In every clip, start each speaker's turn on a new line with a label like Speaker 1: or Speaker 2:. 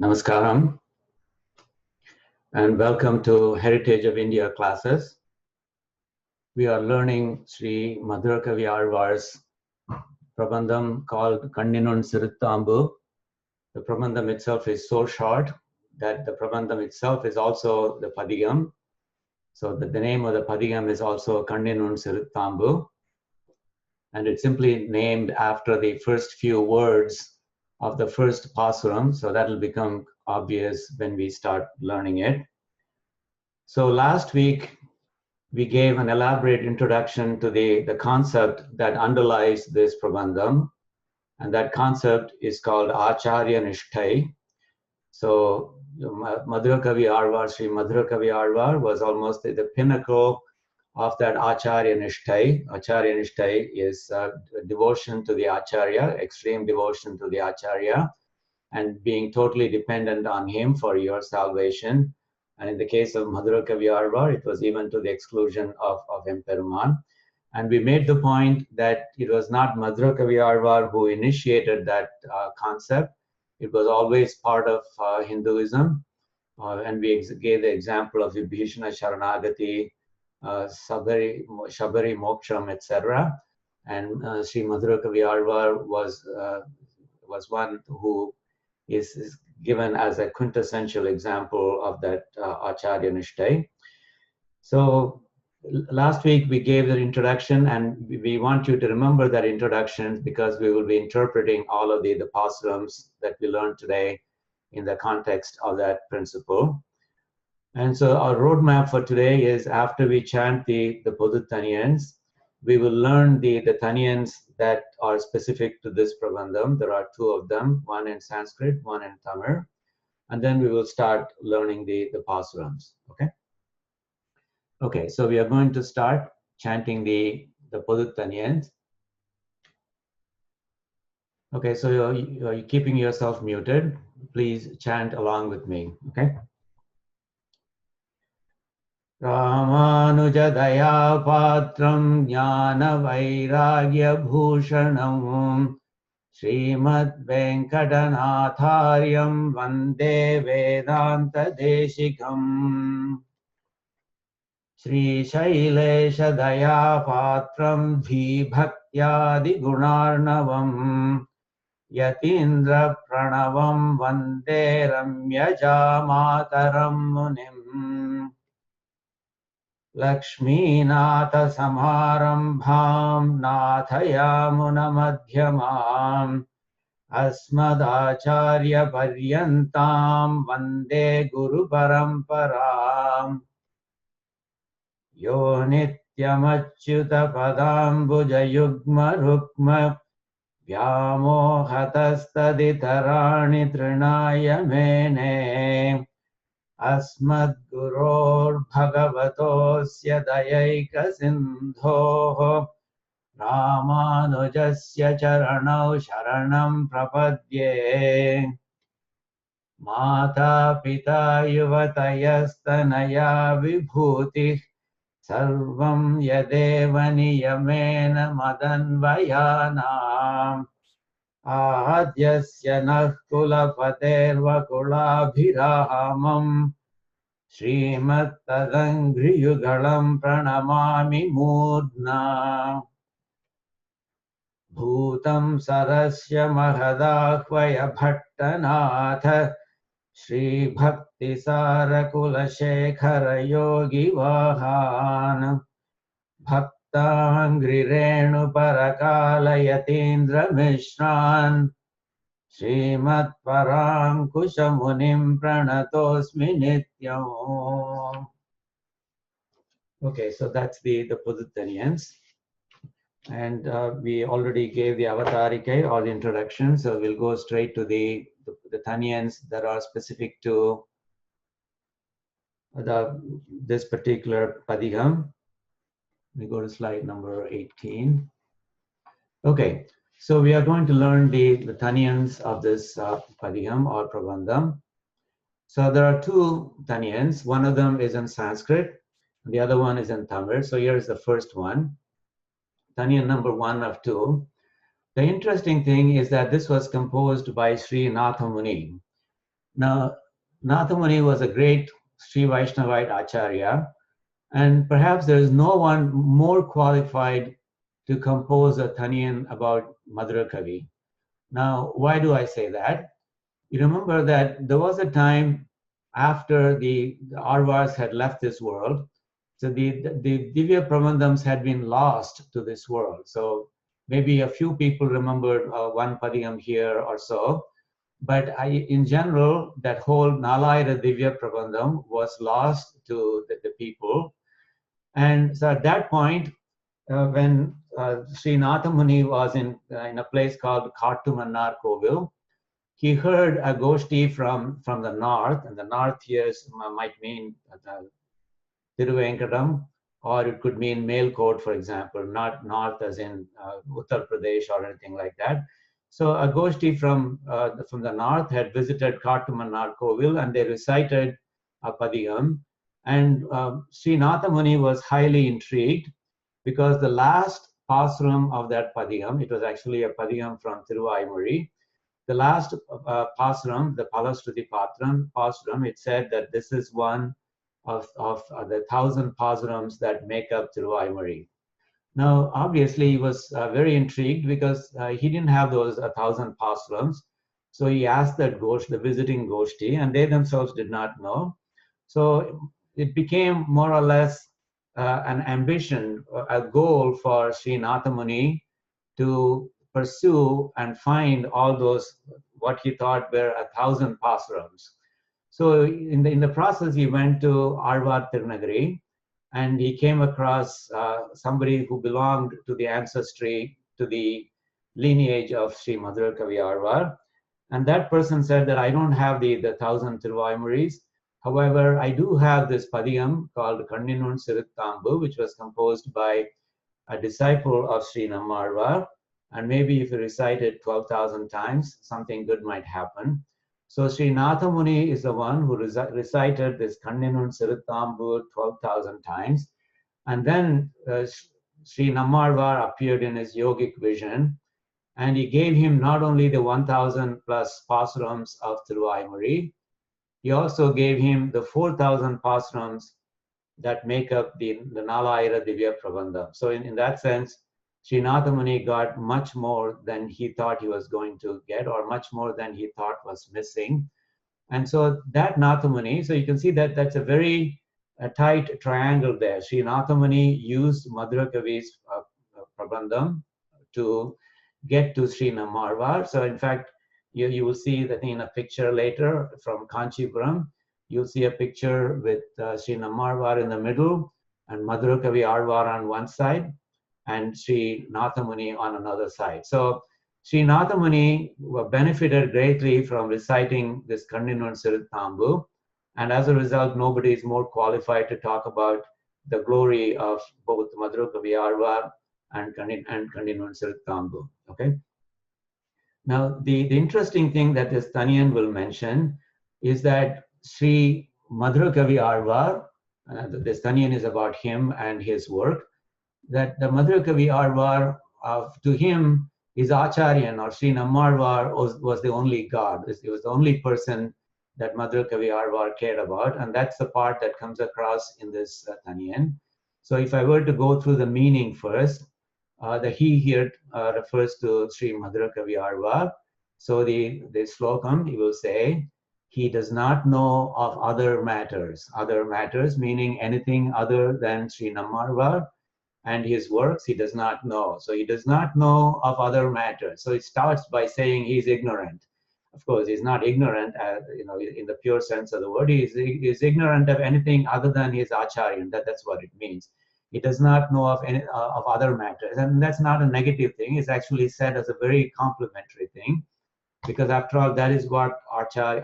Speaker 1: Namaskaram and welcome to Heritage of India classes. We are learning Sri madhurakavi AzhvAr's Prabandham called kaNNinuN siruttAmbu. The Prabandham itself is so short that the Prabandham itself is also the padigam. So the name of the padigam is also kaNNinuN siruttAmbu. And it's simply named after the first few words of the first pAsuram. So that will become obvious when we start learning it. So last week, we gave an elaborate introduction to the concept that underlies this Prabandham. And that concept is called Acharya Nishtai. So madhurakavi AzhvAr, Sri madhurakavi AzhvAr was almost the pinnacle of that Acharya Nishtai. Acharya Nishtai is devotion to the Acharya, extreme devotion to the Acharya, and being totally dependent on him for your salvation. And in the case of madhurakavi AzhvAr, it was even to the exclusion of Emperuman. And we made the point that it was not madhurakavi AzhvAr who initiated that concept. It was always part of Hinduism. And we gave the example of Vibhishana Sharanagati, Shabari Moksham, etc. And Sri madhurakavi AzhvAr was one who is given as a quintessential example of that Acharya Nishtai. So last week we gave the introduction, and we want you to remember that introduction because we will be interpreting all of the pAsurams that we learned today in the context of that principle. And so our roadmap for today is after we chant the taniyans, we will learn the taniyans that are specific to this Prabandham. There are two of them, one in Sanskrit, one in Tamil. And then we will start learning the pAsurams, okay? Okay, so we are going to start chanting the taniyans. Okay, so you're keeping yourself muted. Please chant along with me, okay? Ramanuja Patram Jnana Vairagya Bhushanam Srimad Venkatanatharyam Vande Vedanta Deshikam Sri Shailesha Patram Dhi Bhaktyadi Gunarnavam Yatindra Pranavam Vande Ramyaja Mataram Munim Lakshmi Natha Samarambham Nathayamuna Madhyamam Asmadacharya Paryantam Vande Guru Paramparam Yo Nityamachyuta Padambuja Yugma Rukma Vyamohatastaditarani Trinaya Mene Asmad Guror Bhagavatosya Dayaika Sindhoho Ramanujasya Charanau Sharanam Prapadye Mata Pita Yuvatayastanaya Vibhuti Sarvam Yadeva Niyamena Madanvayanam Ahadyasya Nah Kulapaterva Kulabhirahamam Srimat Tadanghriyugalam Pranamami Mudna Bhutam Sarasya Mahadahvaya Bhattanatha Sri Bhakti Sarakula Shekhara Yogi Vahan Bhaktangri Renu Parakala Yatindra Mishran Srimat Parankusha Munim Pranatosmi Nityam. Okay, so that's the taniyans. And we already gave the avatarike or the introduction, so we'll go straight to the taniyans that are specific to this particular padigam. We go to slide number 18. Okay, so we are going to learn the taniyans of this padigam or Prabandham. So there are two taniyans. One of them is in Sanskrit, and the other one is in Tamil. So here is the first one. Taniyan number 1 of 2. The interesting thing is that this was composed by Sri Natha Muni. Now, Nathamuni was a great Sri Vaishnavite Acharya, and perhaps there is no one more qualified to compose a taniyan about madhurakavi. Now, why do I say that? You remember that there was a time after the AzhvArs had left this world, so the Divya Prabandhams had been lost to this world. So maybe a few people remembered one padiyam here or so, but in general, that whole Nalayana Divya Prabandham was lost to the people. And so at that point, when Sri Nathamuni was in a place called Kattumannar Kovil, he heard a goshti from the north, and the north here might mean Tiruvenkatam, or it could mean Melkot, for example, not north as in Uttar Pradesh or anything like that. So a goshti from the north had visited Kattumannar Kovil, and they recited a padiyam. And Sri Nathamuni was highly intrigued because the last pasuram of that padiyam, it was actually a padiyam from Tiruvaimuri, the last pasuram, the Palastuti pasuram, it said that this is one of the 1,000 pAsurams that make up Tiruvaimuri. Now, obviously, he was very intrigued because he didn't have those 1,000 pAsurams. So he asked that the visiting goshti, and they themselves did not know. So it became more or less an ambition, a goal for Sri Nathamuni to pursue and find all those, what he thought were 1,000 pAsurams. So in the process, he went to AzhvAr Tirunagari, and he came across somebody who belonged to the ancestry, to the lineage of Sri Madhurakavi AzhvAr. And that person said that I don't have the 1,000 Tiruvaimuris. However, I do have this padiyam called kaNNinuN siruttAmbu, which was composed by a disciple of Sri Nammalvar. And maybe if you recite it 12,000 times, something good might happen. So Sri Nathamuni is the one who recited this kaNNinuN siruttAmbu 12,000 times. And then Sri Nammalvar appeared in his yogic vision, and he gave him not only the 1,000 plus pAsurams of Tiruvaimuri, he also gave him the 4,000 pAsurams that make up the Nalayana Divya Prabandham. So in that sense, Sri Nathamuni got much more than he thought he was going to get, or much more than he thought was missing. And so that Nathamuni, so you can see that that's a very tight triangle there. Sri Nathamuni used Madhurakavi's Prabandham to get to Sri Nammalvar. So in fact, you will see that in a picture later from Kanchipuram, you'll see a picture with Sri Nammalvar in the middle and Madhurakavi AzhvAr on one side and Sri Nathamuni on another side. So Sri Nathamuni benefited greatly from reciting this kaNNinuN siruttAmbu, and as a result, nobody is more qualified to talk about the glory of both Madhurakavi AzhvAr and kaNNinuN siruttAmbu. Okay. Now, the interesting thing that this taniyan will mention is that Sri Madhurakavi AzhvAr, this taniyan is about him and his work, that the Madhurakavi AzhvAr, to him, his Acharyan or Sri Nammalvar was the only God. It was the only person that Madhurakavi AzhvAr cared about, and that's the part that comes across in this taniyan. So if I were to go through the meaning first, the he here refers to Sri Madhurakavi AzhvAr. So the slokam, he will say, he does not know of other matters meaning anything other than Sri Nammalvar and his works, he does not know. So he does not know of other matters. So it starts by saying he's ignorant. Of course, he's not ignorant, in the pure sense of the word. He's ignorant of anything other than his Acharyan. That's what it means. He does not know of any of other matters, and that's not a negative thing. It's actually said as a very complimentary thing, because after all, that is what Acharya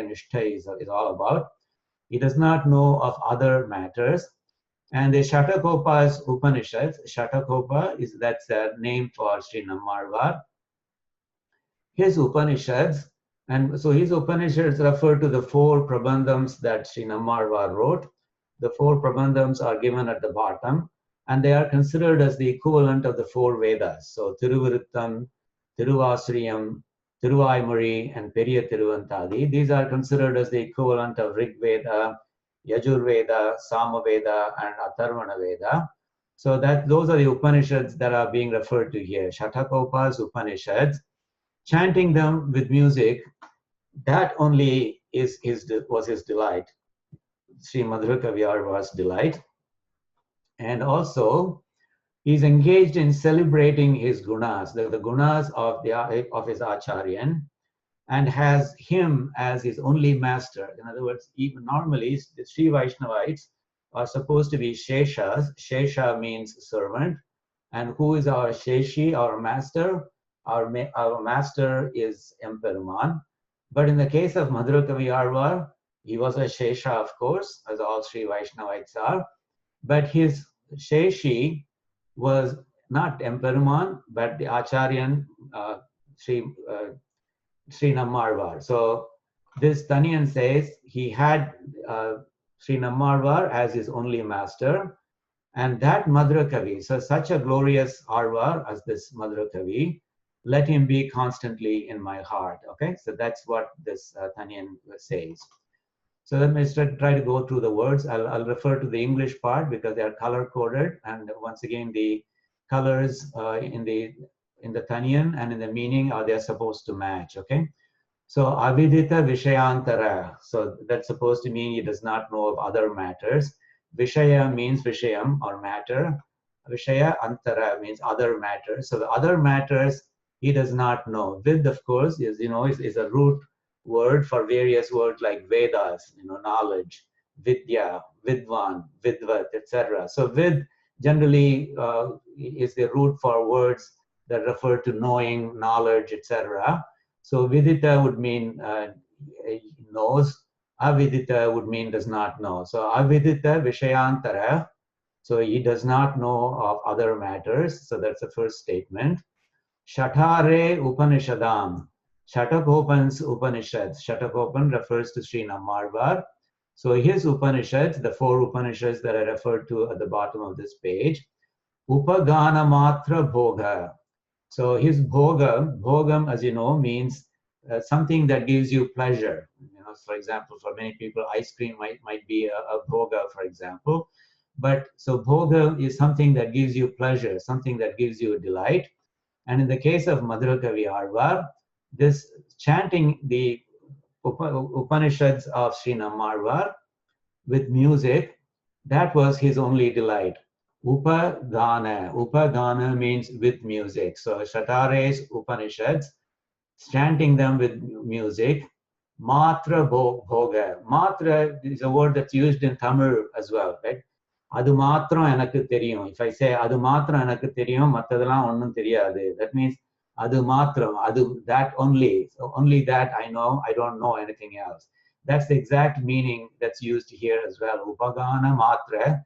Speaker 1: Nishtha is all about. He does not know of other matters. And the Shatakopa's Upanishads, Shatakopa that's a name for Sri Nammalvar. His Upanishads, and so his Upanishads refer to the 4 Prabandhams that Sri Nammalvar wrote. The 4 Prabandhams are given at the bottom, and they are considered as the equivalent of the 4 Vedas. So Tiruvrittam, Tiruvasriyam, Tiruvaimuri, and Periya Tiruvantadi. These are considered as the equivalent of Rig Veda, Yajurveda, Samaveda, and Atharvana Veda. So those are the Upanishads that are being referred to here. Shatakopa's Upanishads. Chanting them with music, that only was his delight. Sri Madhurakavi Arvar's delight. And also, he's engaged in celebrating his gunas, the gunas of his Acharyan, and has him as his only master. In other words, even normally, the Sri Vaishnavites are supposed to be Sheshas. Shesha means servant. And who is our Sheshi, our master? Our master is Emperuman. But in the case of Madhurakavi Arvar, he was a Shesha, of course, as all Sri Vaishnavites are. But his Sheshi was not Emperuman, but the Acharyan Sri Nammarvar. So this Taniyan says he had Sri Nammarvar as his only master, and that Madhurakavi, so such a glorious Arvar as this Madhurakavi, let him be constantly in my heart. Okay, so that's what this Taniyan says. So let me try to go through the words. I'll refer to the English part because they are color coded, and once again the colors in the Taniyan and in the meaning they're supposed to match. Okay, so avidita vishayantara. So that's supposed to mean he does not know of other matters. Vishaya means vishayam or matter. Vishaya antara means other matters. So the other matters he does not know. Vid, of course, is a root word for various words like Vedas, knowledge, Vidya, Vidvan, Vidvat, etc. So vid generally is the root for words that refer to knowing, knowledge, etc. So vidita would mean knows. Avidita would mean does not know. So avidita vishayantara. So he does not know of other matters. So that's the first statement. Shatare Upanishadam. Shatakopan's Upanishads. Shatakopan refers to Sri Nammarvar. So his Upanishads, the 4 Upanishads that I referred to at the bottom of this page, Upagana Matra Bhoga. So his bhogam, as you know, means something that gives you pleasure. For example, for many people, ice cream might be a bhoga, for example. But so bhoga is something that gives you pleasure, something that gives you delight. And in the case of Madhurakavi Arvar, this chanting the Upanishads of Sri Nammarvar with music, that was his only delight. Upagana means with music. So Shatare's Upanishads, chanting them with music. Matra bhoga. Matra is a word that's used in Tamil as well, right? Adu matram enakku theriyum. If I say adu matram enakku theriyum, mattadala onnum theriyadu. That means adu matram, that only. So only that I know, I don't know anything else. That's the exact meaning that's used here as well. Upagana matra.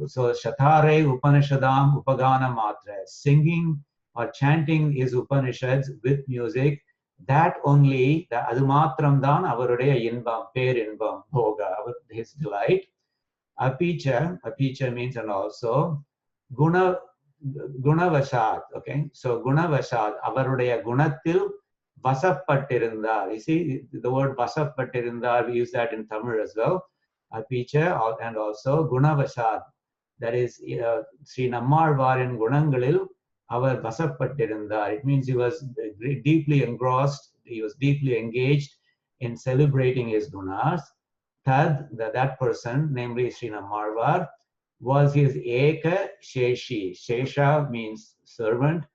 Speaker 1: So Shatare Upanishadam Upagana matra. Singing or chanting his Upanishads with music, that only, adu matram dan avarudeya inbam, per inbam, bhoga, his delight. Apicha means and also gunavashat. Okay, so gunavashat, avarudeya gunatil vasapattirundar. You see the word vasapattirundar, we use that in Tamil as well. Apicha and also gunavashat. That is Sri Nammarvarin gunangalil avar vasapattirundar. It means he was deeply engrossed, he was deeply engaged in celebrating his gunas. Tad, that person, namely Sri Nammarvar, was his Eka Sheshi. Shesha means servant.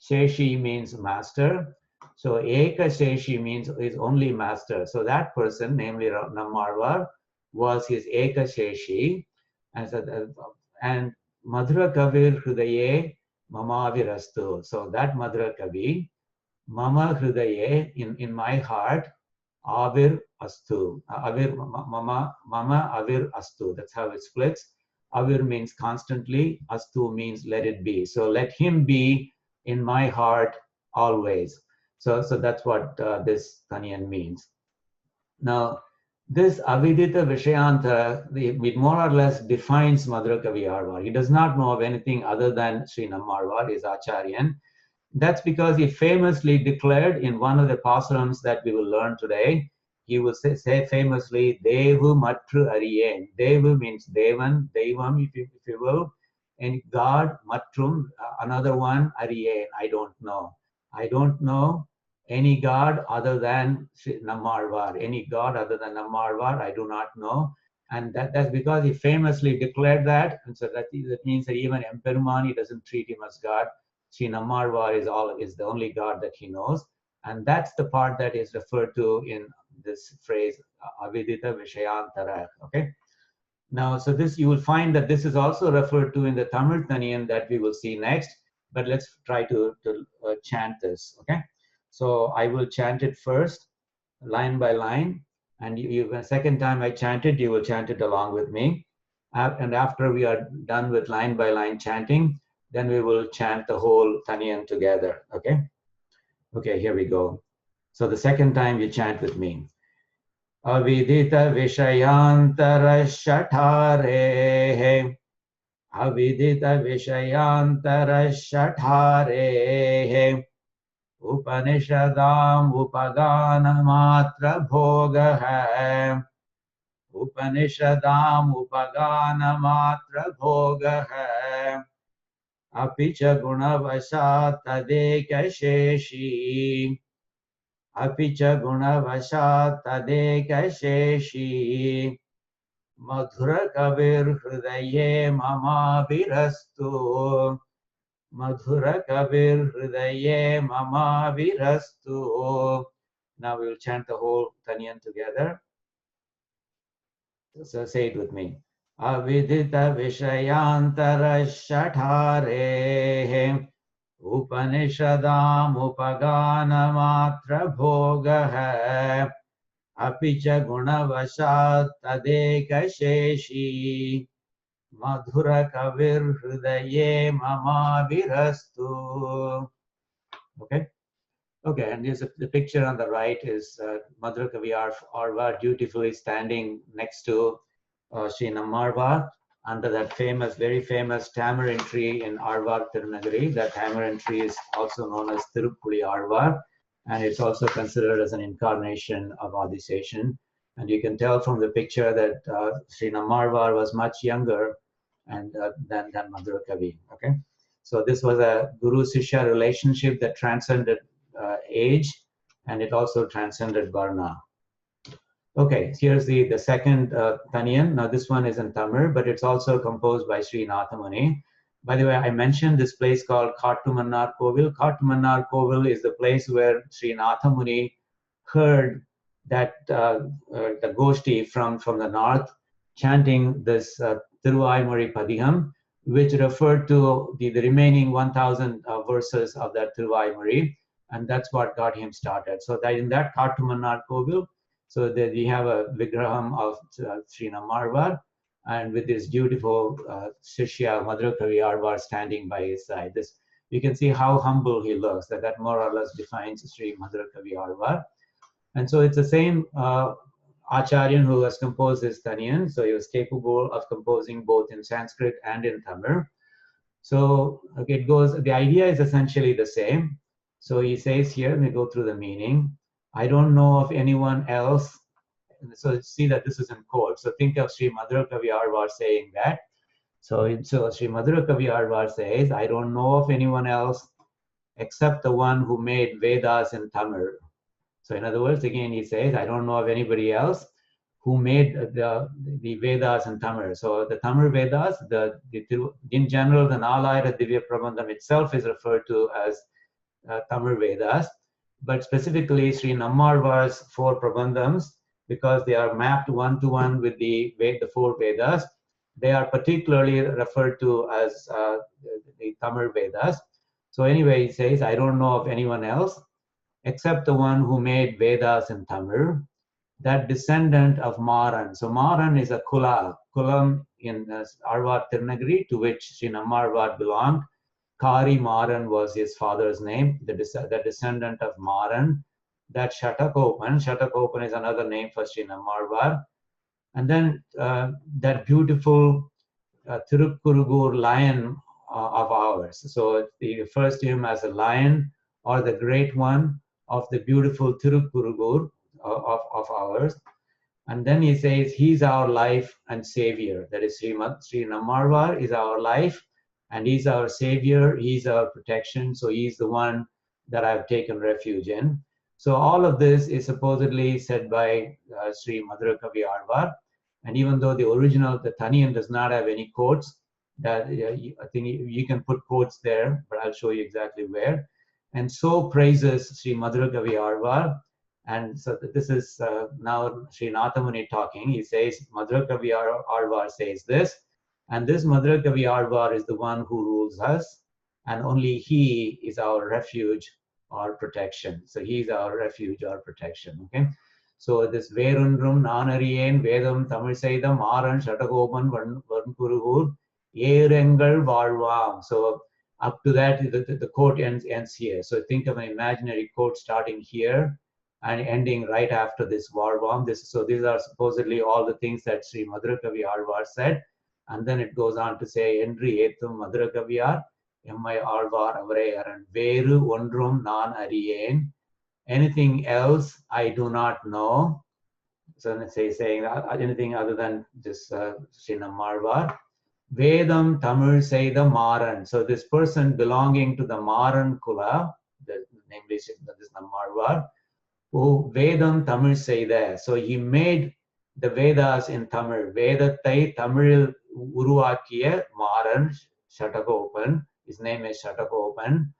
Speaker 1: Sheshi means master. So Eka Sheshi means his only master. So that person, namely Nammarvar, was his Eka Sheshi. And Madhurakavir Hrudaye Mamavirastu. So that Madhurakavi, Mama Hrudaye, in my heart, Avir Astu. Mama Avir Astu. That's how it splits. Avir means constantly, Astu means let it be. So let him be in my heart always. So that's what this Taniyan means. Now, this Avidita Vishayanta, it more or less defines Madhurakavi Arvar. He does not know of anything other than Sri Nammarvar, his Acharyan. That's because he famously declared in one of the pAsurams that we will learn today, he will say famously, Devu Matru Ariyen. Devu means Devan, Devam, if you will, and God, Matrum, another one, Ariyen, I don't know. I don't know any God other than Nammalvar. Any God other than Nammalvar, I do not know. And that's because he famously declared that. And so that means that even Emperuman, he doesn't treat him as God. Sri Nammalvar is the only God that he knows. And that's the part that is referred to in this phrase, Avidita Vishayantara. Okay. Now, so this, you will find that this is also referred to in the Tamil Taniyan that we will see next. But let's try to chant this. Okay. So I will chant it first, line by line. And the second time I chant it, you will chant it along with me. And after we are done with line by line chanting, then we will chant the whole Taniyan together, okay? Okay, here we go. So the second time you chant with me. Avidita Vishayantara Shathare Avidita Vishayantara Shathare Upanishadam Upagana Matra Bhoga Hai Upanishadam Upagana Matra Bhoga Hai Apicha Gunavashat Tadeka Sheshi Apicha Gunavashat Tadeka Sheshi Madhurakavir Hridaye Mama Virastu Madhurakavir Hridaye Mama Virastu. Now we will chant the whole Taniyan together. So say it with me. Avidita Vishayantara Shathare Upanishadam Upagana Matra Bhoga Hai Apicha Gunavashat Tadeka Sheshi Madhura Kavir Hridaye Mama Virastu. Okay? Okay, and here's the picture on the right is Madhurakavi AzhvAr dutifully standing next to Sri Nammalvar under that famous, very famous tamarind tree in AzhvAr Tirunagari. That tamarind tree is also known as Tirupudi AzhvAr, and it's also considered as an incarnation of Adiseshan. And you can tell from the picture that Sri Nammalvar was much younger and than Madhurakavi. Okay, so this was a guru-sishya relationship that transcended age, and it also transcended Varna. Okay, here's the second Taniyan. Now this one is in Tamil, but it's also composed by Sri Nathamuni. By the way, I mentioned this place called Kattumannar Kovil. Kattumannar Kovil is the place where Sri Nathamuni heard that the Goshti from the north chanting this Thiruvaimozhi Padiham, which referred to the remaining 1,000 verses of that Thiruvaimozhi. And that's what got him started. So that in that Kattumannar Kovil, so that we have a vigraham of Sri Nammalvar, and with this beautiful Shishya Madhurakavi AzhvAr standing by his side. This, you can see how humble he looks. That more or less defines Sri Madhurakavi AzhvAr. And so it's the same Acharyan who has composed this Taniyan. So he was capable of composing both in Sanskrit and in Tamil. So okay, it goes. The idea is essentially the same. So he says here, let me go through the meaning. I don't know of anyone else. So see that this is in quotes. So think of Sri Madhurakavi AzhvAr saying that. So Sri Madhurakavi AzhvAr says, I don't know of anyone else except the one who made Vedas in Tamil. So in other words, again, he says, I don't know of anybody else who made the Vedas in Tamil. So the Tamil Vedas, in general, the Nalayara Divya Prabandham itself is referred to as Tamil Vedas, but specifically Sri Nammalvar's 4 Prabandhams, because they are mapped one-to-one with the 4 Vedas, they are particularly referred to as the Tamil Vedas. So anyway, he says, I don't know of anyone else except the one who made Vedas in Tamil, that descendant of Maran. So Maran is a kulam in AzhvAr Tirunagari, to which Sri Nammalvar belonged. Kari Maran was his father's name, the descendant of Maran. That Shatakopan is another name for Sri Nammalvar. And then that beautiful Tirukkurugur lion of ours. So he refers to him as a lion or the great one of the beautiful Tirukurugur of ours. And then he says, he's our life and savior. That is Sri Nammarwar is our life and he's our savior. He's our protection. So he's the one that I've taken refuge in. So all of this is supposedly said by Sri Madhurakavi AzhvAr. And even though the original, the Taniyan does not have any quotes, that I think you can put quotes there, but I'll show you exactly where. And so praises Sri Madhurakavi AzhvAr. And so this is now Sri Nathamuni talking. He says, Madhurakavi AzhvAr says this, and this Madhurakavi AzhvAr is the one who rules us, and only he is our refuge or protection. So he's our refuge or protection, okay? So this Verundrum Nanariyen Vedam Tamil Seidam Maran Shatagopan Vankurugur Erengal Valvam. So up to that, the quote ends here. So think of an imaginary quote starting here and ending right after this Valvam. So these are supposedly all the things that Sri Madhurakavi AzhvAr said. And then it goes on to say, Endri Ethum Madhurakaviyar, Emmai Alvar Avare Aran, Veru Ondrum Nan Ariyen. Anything else I do not know. So let's say saying anything other than just Sri Nammarwar. Vedam Tamil say the Maran. So this person belonging to the Maran Kula, namely this Nammarwar, who Vedam Tamil say there. So he made the Vedas in Tamil. Vedathai Tamil Uruvakiya Maran Shatagopan. His name is Shatagopan.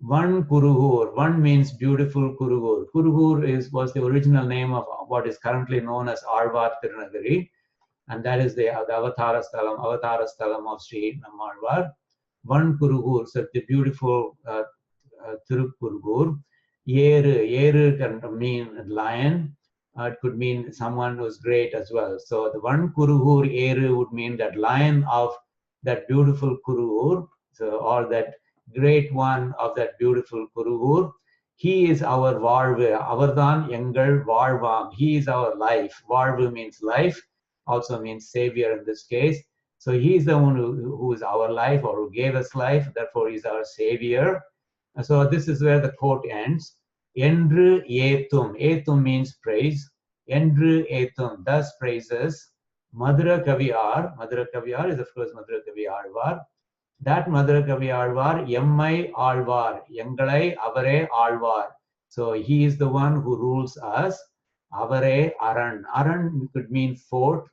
Speaker 1: One Kurugur, one means beautiful Kurugur. Kurugur was the original name of what is currently known as AzhvAr Tirunagari, and that is the Avatara Sthalam of Sri Nammarwar. One Kurugur, so the beautiful Tirukurugur. Yeru can mean lion. It could mean someone who's great as well. So the one Kurugur Yeru would mean that lion of that beautiful Kurugur, so or that great one of that beautiful Kurugur. He is our Varvu, Avardan Yengal Varvam. He is our life. Varvu means life, also means savior in this case. So he is the one who is our life or who gave us life, therefore he is our savior. And so this is where the quote ends. Endru Etum. Etum means praise. Endru Etum, thus praises Madhurakavi AzhvAr. Madhurakavi AzhvAr is of course Madhurakavi AzhvAr. That Madhurakavi AzhvAr, Emmai Alvar, Yangalai Avare Alvar. So he is the one who rules us. Avare Aran. Aran could mean fort,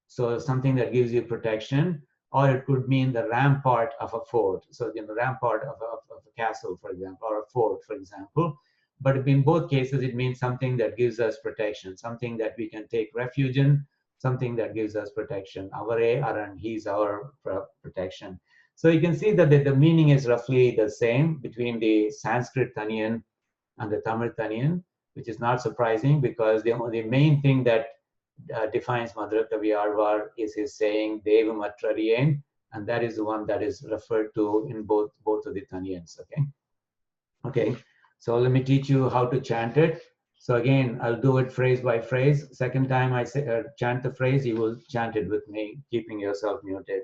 Speaker 1: so something that gives you protection, or it could mean the rampart of a fort. So the rampart of a castle, for example, or a fort, for example. But in both cases, it means something that gives us protection, something that we can take refuge in, something that gives us protection. Avare Aran, he's our protection. So you can see that the meaning is roughly the same between the Sanskrit Taniyan and the Tamil Taniyan, which is not surprising because the main thing that defines Madhurakavi AzhvAr is his saying Devamatariyen, and that is the one that is referred to in both of the Taniyans. Okay. So let me teach you how to chant it. So again, I'll do it phrase by phrase. Second time I say, chant the phrase, you will chant it with me, keeping yourself muted.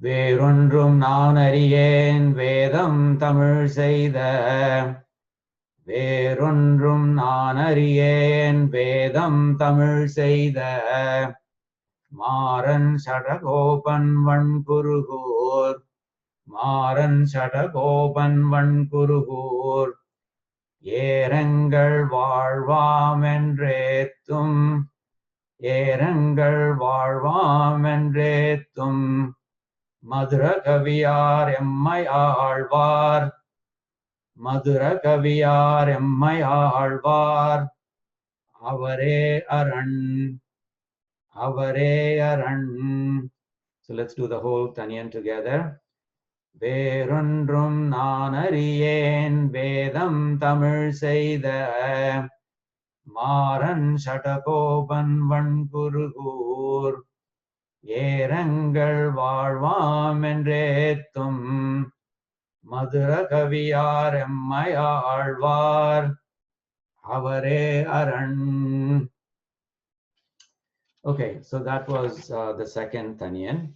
Speaker 1: Verundrum Nanariyen Vedam Tamil Seida. Verundrum Nanariyen Vedam Tamil Seida. Maran Shatagopan Vankurugur. Maran Shatagopan Vankurugur. Erengal Valvam Endretum. Erengal Valvam Endretum. Madhurakaviyar Emmai Alvar. Madhurakaviyar Emmai Alvar. Avare Aran. Avare Aran. So let's do the whole Taniyan together. Verundrum Nanariyen Vedam Tamil Seida. Maran Shatagopan Vankurugur. Erengal Valvam Endretum. Madhurakaviyar Emmai Alvar. Avare Aran. Okay, so that was the second Taniyan.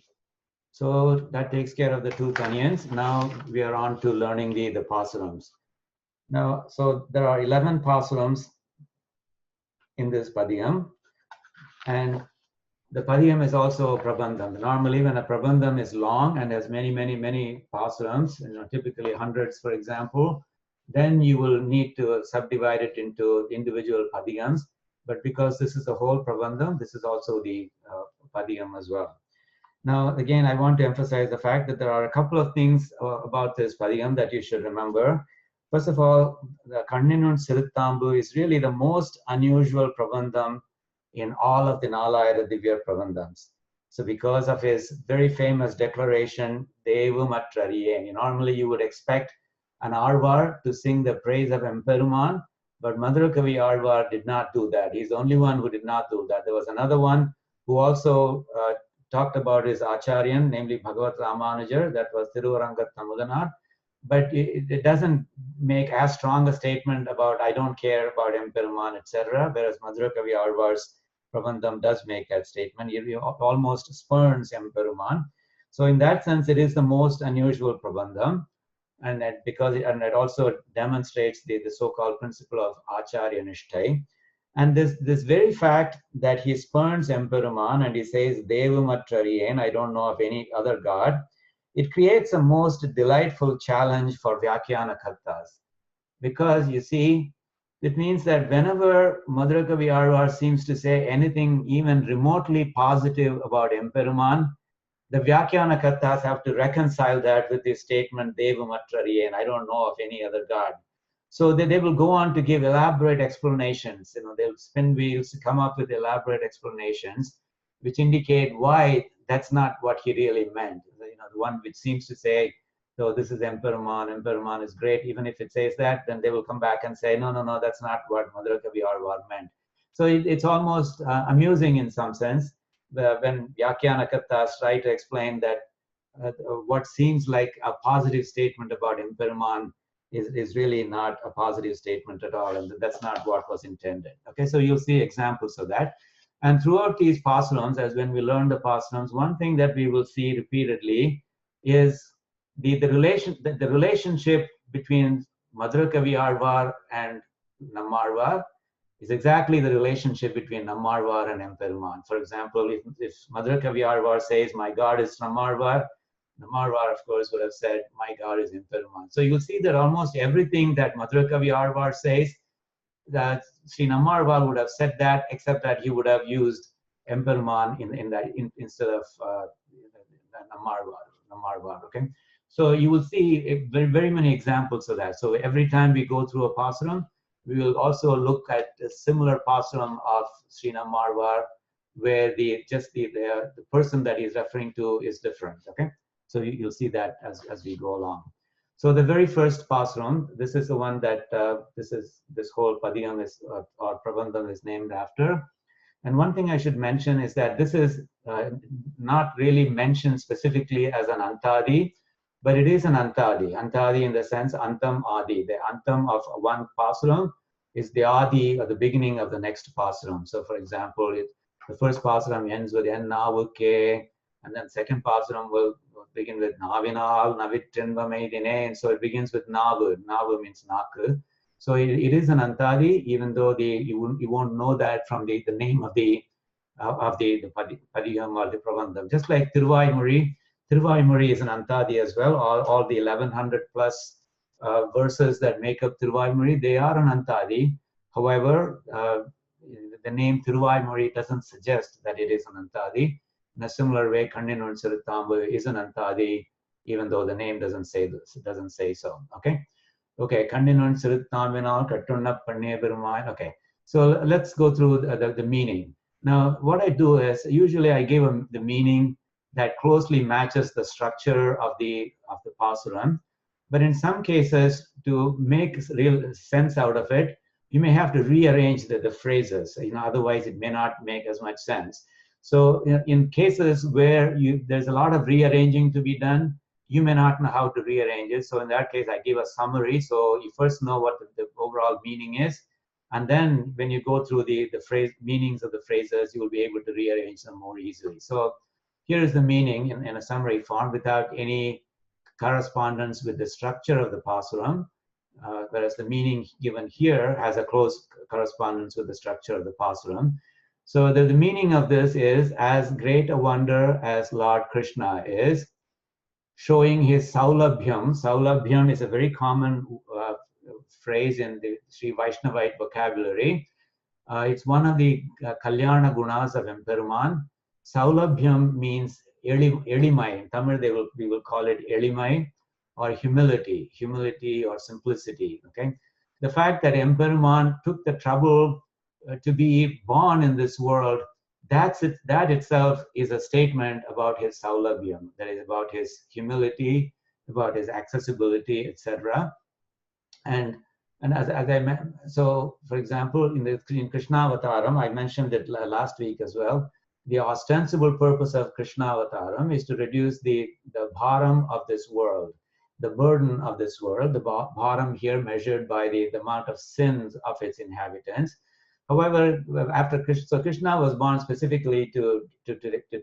Speaker 1: So that takes care of the two taniyans. Now we are on to learning the pAsurams. Now, so there are 11 pAsurams in this padiyam, and the padiyam is also a prabandham. Normally, when a prabandham is long and has many pAsurams, typically hundreds, for example, then you will need to subdivide it into individual padiyams. But because this is the whole prabandham, this is also the padiyam as well. Now, again, I want to emphasize the fact that there are a couple of things about this padiyam that you should remember. First of all, the kaNNinuN siruttAmbu is really the most unusual prabandham in all of the Nalayada Divya Prabandhams. So because of his very famous declaration, Devumatrariye, normally you would expect an AzhvAr to sing the praise of Emperuman, but madhurakavi AzhvAr did not do that. He's the only one who did not do that. There was another one who also talked about his Acharyan, namely Bhagavat Ramanujar, that was Thiruvarangat Namudanar, but it doesn't make as strong a statement about I don't care about Emperuman, etc., whereas madhurakavi AzhvAr's Prabandham does make that statement. It almost spurns Emperuman. So in that sense, it is the most unusual Prabandham, and it also demonstrates the so-called principle of Acharya Nishtai. And this very fact that he spurns Emperuman and he says, Devumatrariyen, I don't know of any other god, it creates a most delightful challenge for Vyakhyaana Kartas. Because you see, it means that whenever madhurakavi AzhvAr seems to say anything even remotely positive about Emperuman, the Vyakhyaana Kartas have to reconcile that with the statement, Devumatrariyen, I don't know of any other god. So they will go on to give elaborate explanations. They'll spin wheels to come up with elaborate explanations, which indicate why that's not what he really meant. The one which seems to say, so this is Emperuman is great. Even if it says that, then they will come back and say, no, that's not what madhurakavi AzhvAr meant. So it's almost amusing in some sense when Vyakhyaana Kartas try to explain that what seems like a positive statement about Emperuman is really not a positive statement at all, and that's not what was intended. Okay, so you'll see examples of that. And throughout these pAsurams, as when we learn the pAsurams, one thing that we will see repeatedly is the relationship between madhurakavi AzhvAr and Nammarvar is exactly the relationship between Nammarvar and Emperuman. For example, if madhurakavi AzhvAr says, my God is Nammarvar, Nammarvar, of course, would have said, my God is Emperuman. So you'll see that almost everything that madhurakavi AzhvAr says, that Sri Nammarvar would have said that, except that he would have used Emperuman instead of Nammarvar. Okay, so you will see very many examples of that. So every time we go through a pAsuram, we will also look at a similar pAsuram of Sri Nammarvar, where the person that he's referring to is different. Okay, so you'll see that as we go along. So the very first pAsuram, this is the one that this whole padiyam is or prabandham is named after. And one thing I should mention is that this is not really mentioned specifically as an antadi, but it is an antadi. Antadi in the sense antam adi. The antam of one pAsuram is the adi, or the beginning of the next pAsuram. So for example, the first pAsuram ends with en navuke, and then second pAsuram will begin with navinal, navitrinvameidine, and so it begins with navu. Navu means naku. So it is an antadi, even though you won't know that from the name of the padiyam or the prabandham. Just like Thiruvaimuri is an antadi as well. All the 1100 plus verses that make up Thiruvaimuri, they are an antadi. However, the name Thiruvaimuri doesn't suggest that it is an antadi. In a similar way, kaNNinuN siruttAmbu is an antadi, even though the name doesn't say this. It doesn't say so. Okay, kaNNinuN siruttAmvinal kattunna panniya perumaai. Okay, so let's go through the meaning. Now, what I do is usually I give the meaning that closely matches the structure of the pAsuram. But in some cases, to make real sense out of it, you may have to rearrange the phrases. Otherwise it may not make as much sense. So in cases where there's a lot of rearranging to be done, you may not know how to rearrange it. So in that case, I give a summary. So you first know what the overall meaning is. And then when you go through the phrase meanings of the phrases, you will be able to rearrange them more easily. So Here is the meaning in a summary form without any correspondence with the structure of the pasuram, whereas the meaning given here has a close correspondence with the structure of the pasuram. So the meaning of this is, as great a wonder as Lord Krishna is, showing his saulabhyam. Saulabhyam is a very common phrase in the Sri Vaishnavite vocabulary. It's one of the Kalyana gunas of Emperuman. Saulabhyam means elimai. In Tamil, we will call it elimai, or humility or simplicity. Okay, the fact that Emperuman took the trouble to be born in this world, that itself is a statement about his saulabhyam. That is about his humility, about his accessibility, etc. And as I mentioned, so for example, in Krishna Avataram, I mentioned it last week as well. The ostensible purpose of Krishna Avataram is to reduce the bharam of this world, the burden of this world. The bharam here measured by the amount of sins of its inhabitants. However, after Krishna was born specifically to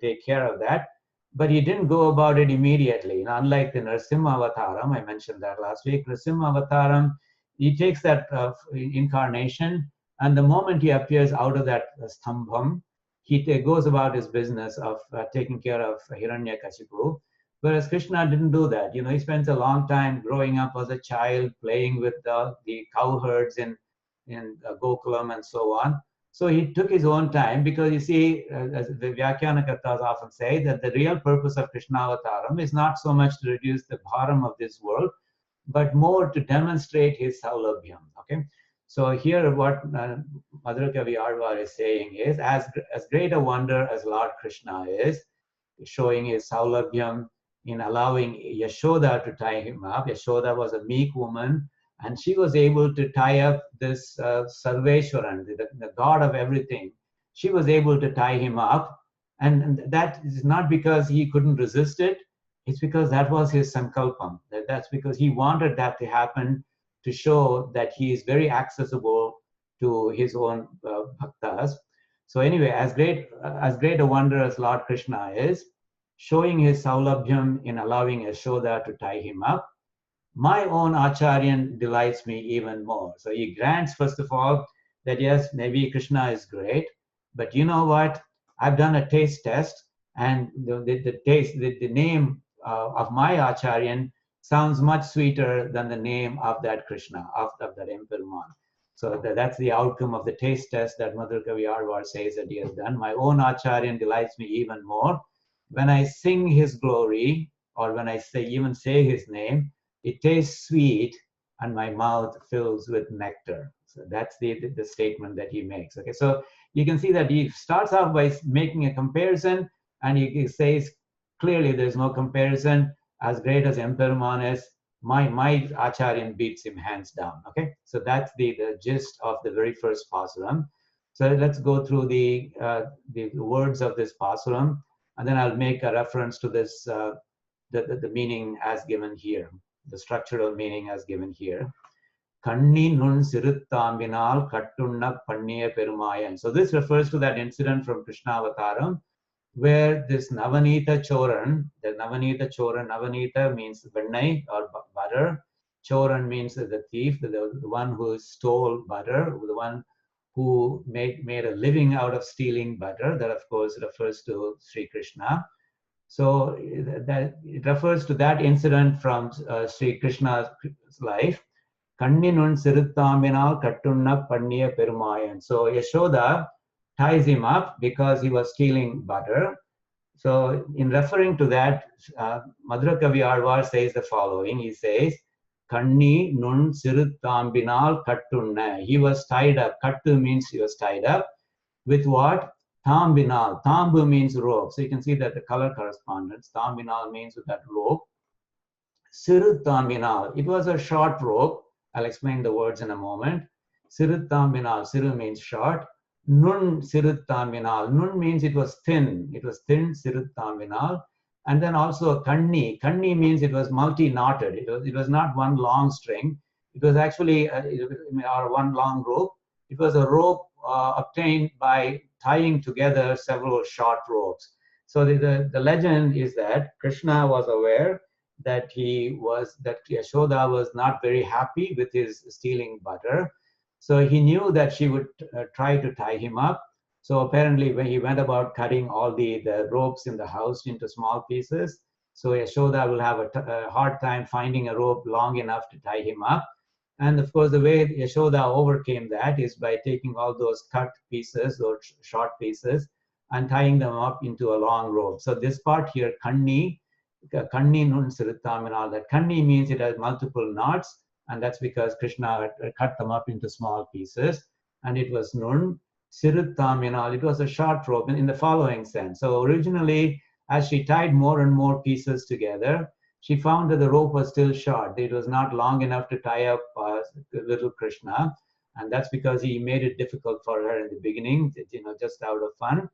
Speaker 1: take care of that, but he didn't go about it immediately. Unlike the Narasimha Avataram, I mentioned that last week. Narasimha Avataram, he takes that incarnation, and the moment he appears out of that stambham, he goes about his business of taking care of Hiranyakashipu. Whereas Krishna didn't do that. He spends a long time growing up as a child, playing with the cowherds in Gokulam and so on. So he took his own time, because you see, as the Vyakhyanakartas often say, that the real purpose of Krishna Avataram is not so much to reduce the bharam of this world, but more to demonstrate his saulabhyam. Okay, so here what Madhurakavi AzhvAr is saying is, as great a wonder as Lord Krishna is, showing his saulabhyam in allowing Yashoda to tie him up. Yashoda was a meek woman, and she was able to tie up this Sarveshwaran, the God of everything. She was able to tie him up, and that is not because he couldn't resist it. It's because that was his sankalpam. That's because he wanted that to happen, to show that he is very accessible to his own bhaktas. So anyway, as great a wonder as Lord Krishna is, showing his saulabhyam in allowing Yashoda to tie him up, my own Acharyan delights me even more. So he grants, first of all, that yes, maybe Krishna is great, but you know what? I've done a taste test, and the name of my Acharyan sounds much sweeter than the name of that Krishna, of that Emperuman. So that's the outcome of the taste test that Madhurakavi AzhvAr says that he has done. My own Acharyan delights me even more. When I sing his glory, or when I even say his name, it tastes sweet and my mouth fills with nectar. So that's the statement that he makes. Okay, so you can see that he starts off by making a comparison, and he says clearly there's no comparison. As great as Emperuman is, my Acharyan beats him hands down. Okay, so that's the gist of the very first pasuram. So let's go through the words of this pasuram, and then I'll make a reference to this the meaning as given here, the structural meaning as given here. kaNNinuN siruttAmbinal kattunna panniya perumayan. So this refers to that incident from Krishna Avataram, where this Navanita Choran, Navanita means vennai or butter. Choran means the thief, the one who stole butter, the one who made a living out of stealing butter. That of course refers to Sri Krishna. So that it refers to that incident from Sri Krishna's life. kaNNinuN siruttAmbinal kattunna panniya perumayan. So Yashoda ties him up because he was stealing butter. So in referring to that, Madhurakavi AzhvAr says the following. He says, kaNNinuN siruttAmbinal kattunna. He was tied up. Kattu means he was tied up. With what? Tambinal. Tambu means rope. So you can see that the color correspondence. Tambinal means with that rope. siruttAmbinal. It was a short rope. I'll explain the words in a moment. siruttAmbinal. Siru means short. Nun siruttAmbinal. Nun means it was thin. It was thin, siruttAmbinal. And then also kaNNi. kaNNi means it was multi-knotted. It was not one long string. It was actually one long rope. It was a rope obtained by tying together several short ropes. So the legend is that Krishna was aware that Yashoda was not very happy with his stealing butter. So he knew that she would try to tie him up. So apparently when he went about cutting all the ropes in the house into small pieces, so Yashoda will have a hard time finding a rope long enough to tie him up. And of course, the way Yashoda overcame that is by taking all those cut pieces, those short pieces, and tying them up into a long rope. So this part here, kaNNinuN, siruttAmbu, that kaNNi means it has multiple knots, and that's because Krishna cut them up into small pieces. And it was nun, siruttAmbu, it was a short rope in the following sense. So originally, as she tied more and more pieces together, she found that the rope was still short. It was not long enough to tie up little Krishna. And that's because he made it difficult for her in the beginning, just out of fun.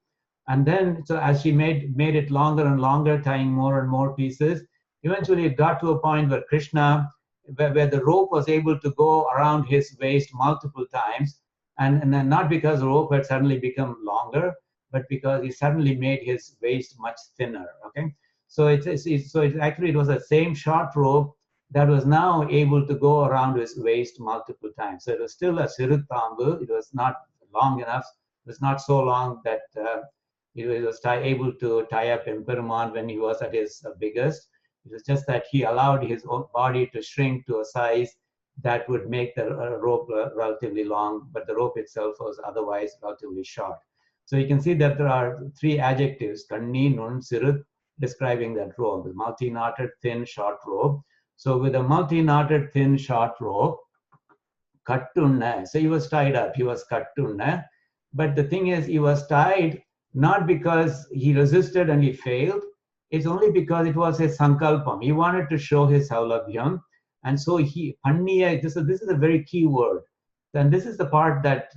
Speaker 1: And then, so as she made it longer and longer, tying more and more pieces, eventually it got to a point where Krishna, where the rope was able to go around his waist multiple times, and then not because the rope had suddenly become longer, but because he suddenly made his waist much thinner. Okay, so it was the same short rope that was now able to go around his waist multiple times. So it was still a siruttAmbu. It was not long enough. It was not so long that he was able to tie up Emperuman when he was at his biggest. It was just that he allowed his own body to shrink to a size that would make the rope relatively long, but the rope itself was otherwise relatively short. So you can see that there are three adjectives, kaNNinuN, sirut, describing that rope, the multi-knotted, thin, short rope. So with a multi-knotted, thin, short rope, kaTNNinuN, so he was tied up, he was kaTNNinuN. But the thing is, he was tied not because he resisted and he failed, it's only because it was his sankalpam. He wanted to show his saulabhyam. And so panniya, this is a very key word. And this is the part that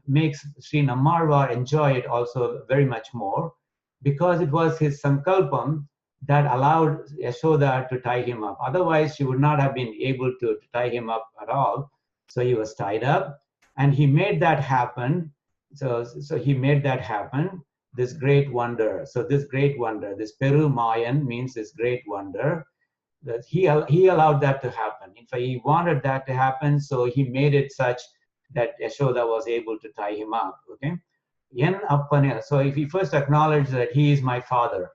Speaker 1: makes Sri Nammalvar enjoy it also very much more, because it was his sankalpam that allowed Yashoda to tie him up. Otherwise, she would not have been able to tie him up at all. So he was tied up, and he made that happen. So he made that happen, this great wonder. So this great wonder, this Perumayan means this great wonder, that he allowed that to happen. In fact, he wanted that to happen, so he made it such that Yashoda was able to tie him up. Okay, so if he first acknowledged that he is my father,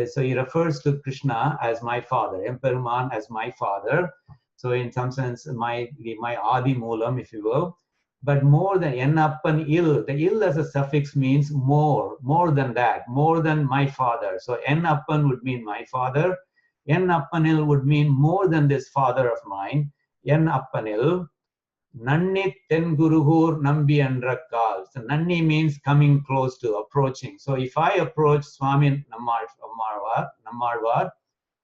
Speaker 1: so he refers to Krishna as my father, Emperuman as my father. So in some sense, my adi moolam, if you will. But more than Ennappan il, the il as a suffix means more than that, more than my father. So Ennappan would mean my father. Ennappanil would mean more than this father of mine. Ennappanil. Nanni tenguruhur nambi andrakkal. So Nanni means coming close to, approaching. So if I approach Swami Nammalvar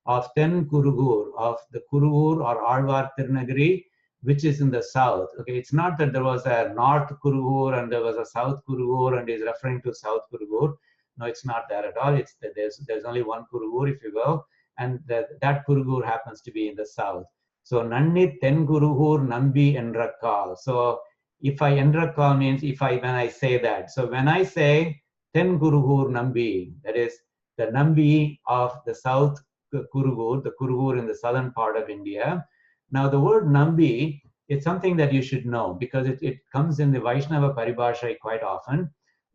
Speaker 1: of Tenguruhur, of the Kuruhur or AzhvAr Tirunagari, which is in the south. Okay, it's not that there was a North Kuruhur and there was a South Kuruhur and he's referring to South Kuruhur. No, it's not that at all. It's that there's only one Kuruhur, if you will, and that Kuruhur happens to be in the south. So Nanni Tenguruhur Nambi Endrakkal. So if I Endrakkal means when I say that. So when I say Tenguruhur Nambi, that is the Nambi of the south Kuruhur, the Kuruhur in the southern part of India. Now the word Nambi is something that you should know because it comes in the Vaishnava Paribhasha quite often.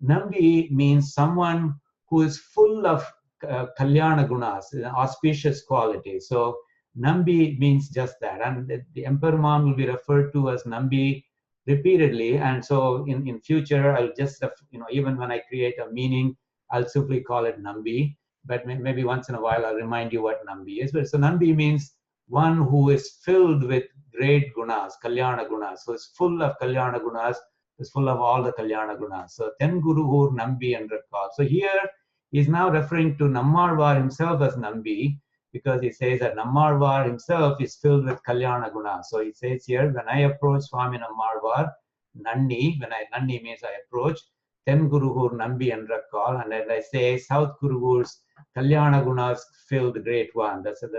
Speaker 1: Nambi means someone who is full of kalyana gunas, auspicious qualities. So Nambi means just that. And the Emperuman will be referred to as Nambi repeatedly. And so in future, I'll just, even when I create a meaning, I'll simply call it Nambi. But maybe once in a while, I'll remind you what Nambi is. So Nambi means one who is filled with great gunas, kalyana gunas, who is full of kalyana gunas, is full of all the kalyana gunas. So Tenguruhur Nambi and Rakkal. So here he's now referring to Nammalvar himself as Nambi, because he says that Nammalvar himself is filled with kalyana gunas. So he says here, when I approach Swami Nammalvar, Nanni, Nanni means I approach, Tenguruhur Nambi and Rakkal, and then I say South Kuruhur's kalyana gunas filled great one. That's an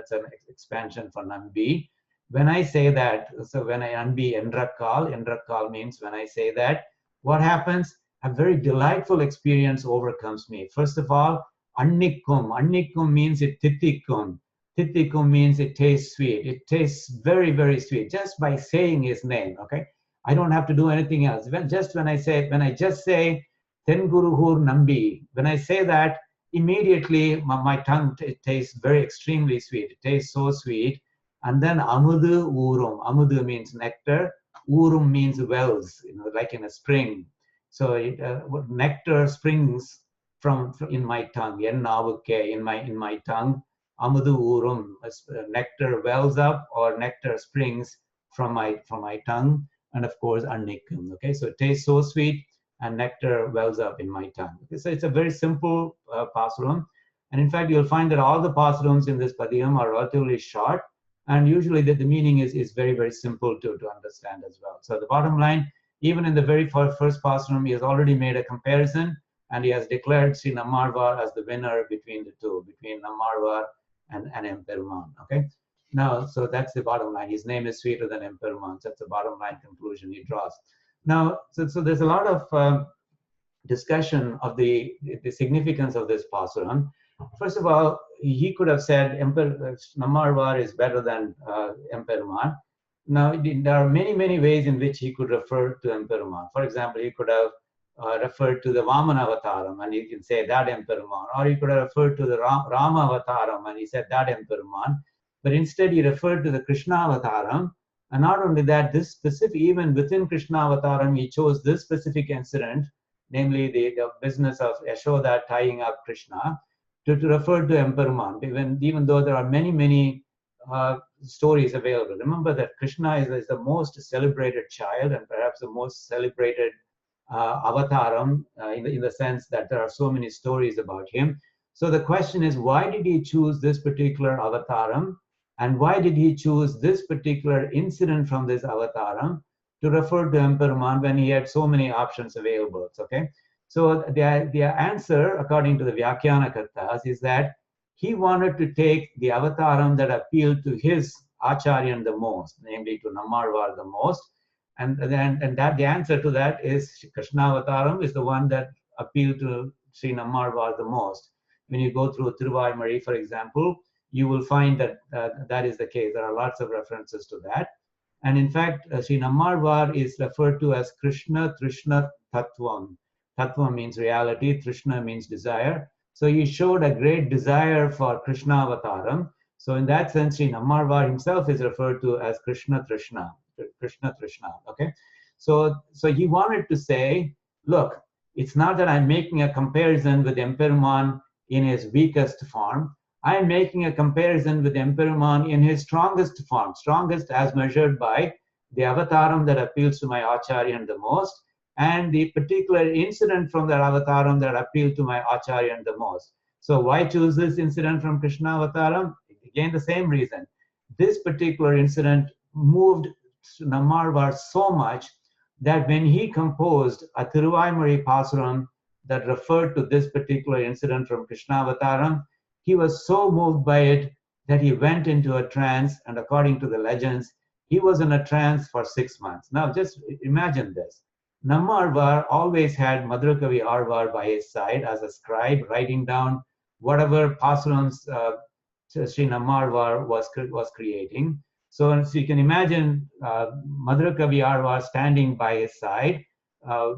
Speaker 1: expansion for Nambi. When I say that, so when I Nambi Endrakkal means when I say that, what happens? A very delightful experience overcomes me. First of all, Annikum. Annikum means it tithikum. Tithikum means it tastes sweet. It tastes very, very sweet just by saying his name. Okay, I don't have to do anything else. When I just say Tenguruhur Nambi, when I say that, immediately my tongue tastes very extremely sweet. It tastes so sweet. And then Amudu Urum. Amudu means nectar. Urum means wells, like in a spring. So nectar springs from in my tongue. In my tongue. Amudu Urum. Nectar wells up or nectar springs from my tongue. And of course, Annikum. Okay, so it tastes so sweet, and nectar wells up in my tongue. Okay, so it's a very simple pasuram. And in fact, you'll find that all the pasurams in this padiyam are relatively short. And usually the meaning is very, very simple to understand as well. So the bottom line, even in the very first pasuram, he has already made a comparison, and he has declared Sri Nammarvar as the winner between the two, between Nammarvar and Emperuman. Okay. Now, so that's the bottom line. His name is sweeter than Emperuman. That's the bottom line conclusion he draws. Now, so there's a lot of discussion of the significance of this pasuram. First of all, he could have said Nammarvar is better than Emperuman. Now, there are many, many ways in which he could refer to Emperuman. For example, he could have referred to the Vamana Avataram, and you can say that Emperuman. Or he could have referred to the Rama Avataram, and he said that Emperuman. But instead, he referred to the Krishna Avataram. And not only that, this specific, even within Krishna Avataram, he chose this specific incident, namely the business of Yashoda tying up Krishna, to refer to Emperuman, even though there are many, many stories available. Remember that Krishna is the most celebrated child and perhaps the most celebrated avataram in the sense that there are so many stories about him. So the question is, why did he choose this particular avataram? And why did he choose this particular incident from this avataram to refer to Emperuman when he had so many options available? Okay. So the answer, according to the Vyakhyanakatas, is that he wanted to take the avataram that appealed to his Acharyan the most, namely to Nammarvar the most. And that the answer to that is Krishna avataram is the one that appealed to Sri Nammarvar the most. When you go through Thiruvaimari, for example, you will find that that is the case. There are lots of references to that. And in fact, Sri Nammarvar is referred to as Krishna Trishna Tattvam. Tattva means reality, Trishna means desire. So he showed a great desire for Krishna avataram. So in that sense, Sri Nammarvar himself is referred to as Krishna Trishna. Krishna Trishna, okay? So he wanted to say, look, it's not that I'm making a comparison with Emperuman in his weakest form. I'm making a comparison with Emperuman in his strongest form, strongest as measured by the avataram that appeals to my Acharyan the most, and the particular incident from that avataram that appealed to my Acharyan the most. So why choose this incident from Krishna avataram? Again, the same reason. This particular incident moved Nammarvar so much that when he composed a Thiruvaimari pasuram that referred to this particular incident from Krishna avataram, he was so moved by it that he went into a trance, and according to the legends, he was in a trance for 6 months. Now just imagine this. Nammarvar always had Madhurakavi Arvar by his side as a scribe, writing down whatever pasurams Sri Nammarvar was creating. So you can imagine Madhurakavi Arvar standing by his side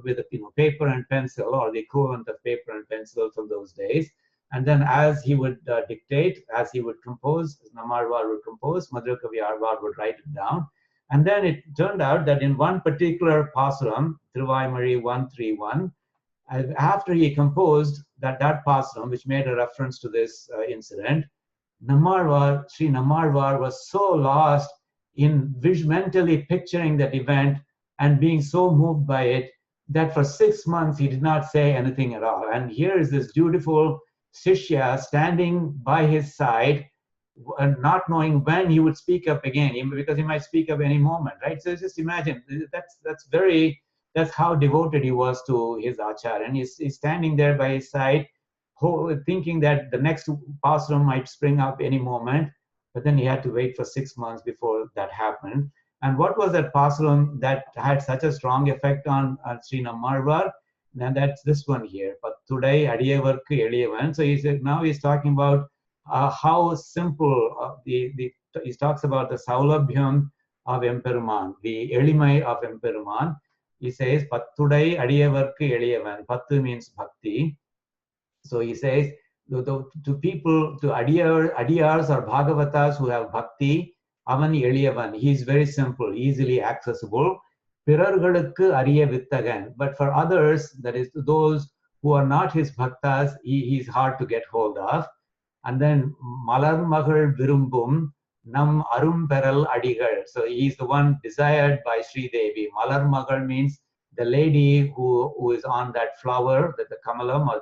Speaker 1: with paper and pencil, or the equivalent of paper and pencil from those days. And then as he would dictate, as he would compose, Nammarvar would compose, Madhurakavi Arvar would write it down. And then it turned out that in one particular pasuram, Thiruvaimari 131, after he composed that pasuram, which made a reference to this incident, Sri Nammarvar was so lost in mentally picturing that event and being so moved by it that for 6 months he did not say anything at all. And here is this dutiful Shishya standing by his side, not knowing when he would speak up again, because he might speak up any moment, right? So just imagine, that's how devoted he was to his Acharya. And he's standing there by his side, thinking that the next pasuram might spring up any moment, but then he had to wait for 6 months before that happened. And what was that pasuram that had such a strong effect on Sri Nammarvar? And that's this one here, Pathudai adiyavarku eliyavan. So now he's talking about how simple he talks about the saulabhyam of Emperuman, the elimai of Emperuman. He says, Pathudai adiyavarku eliyavan. Pathu means bhakti. So he says, to people, to adiyars or bhagavatas who have bhakti, avan eliyavan. He is very simple, easily accessible. Pirargalukku ariya vittagan. But for others, that is to those who are not his bhaktas, he is hard to get hold of. And then Malar Magal Virumbum Nam Arumperal Adigal. So he is the one desired by Sri Devi. Malar Magal means the lady who is on that flower, the kamalam or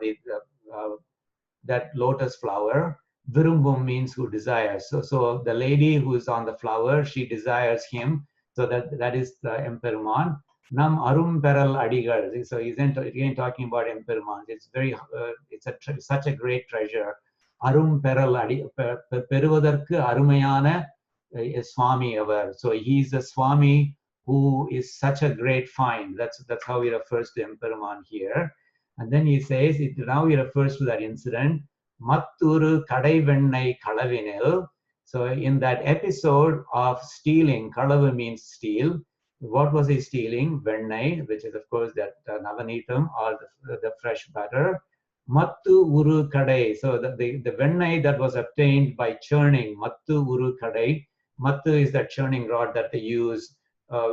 Speaker 1: that lotus flower. Virumbum means who desires. So the lady who is on the flower, she desires him. So that is the Emperuman. Nam Arumperal Adigal. So he's again talking about Emperuman. It's very, such a great treasure. Arum Peral Peruvadarku Arumayana Swami Avar. So he's a Swami who is such a great find. That's how he refers to Emperuman here. And then he says, now he refers to that incident, Matturu Kadai Vennai Kalavinil. So in that episode of stealing, Kalavu means steal. What was he stealing? Vennai, which is of course that Navanitam or the fresh butter. Mattu Uru Kadai. So the vennai that was obtained by churning, Mattu Uru Kadai. Mattu is that churning rod that they use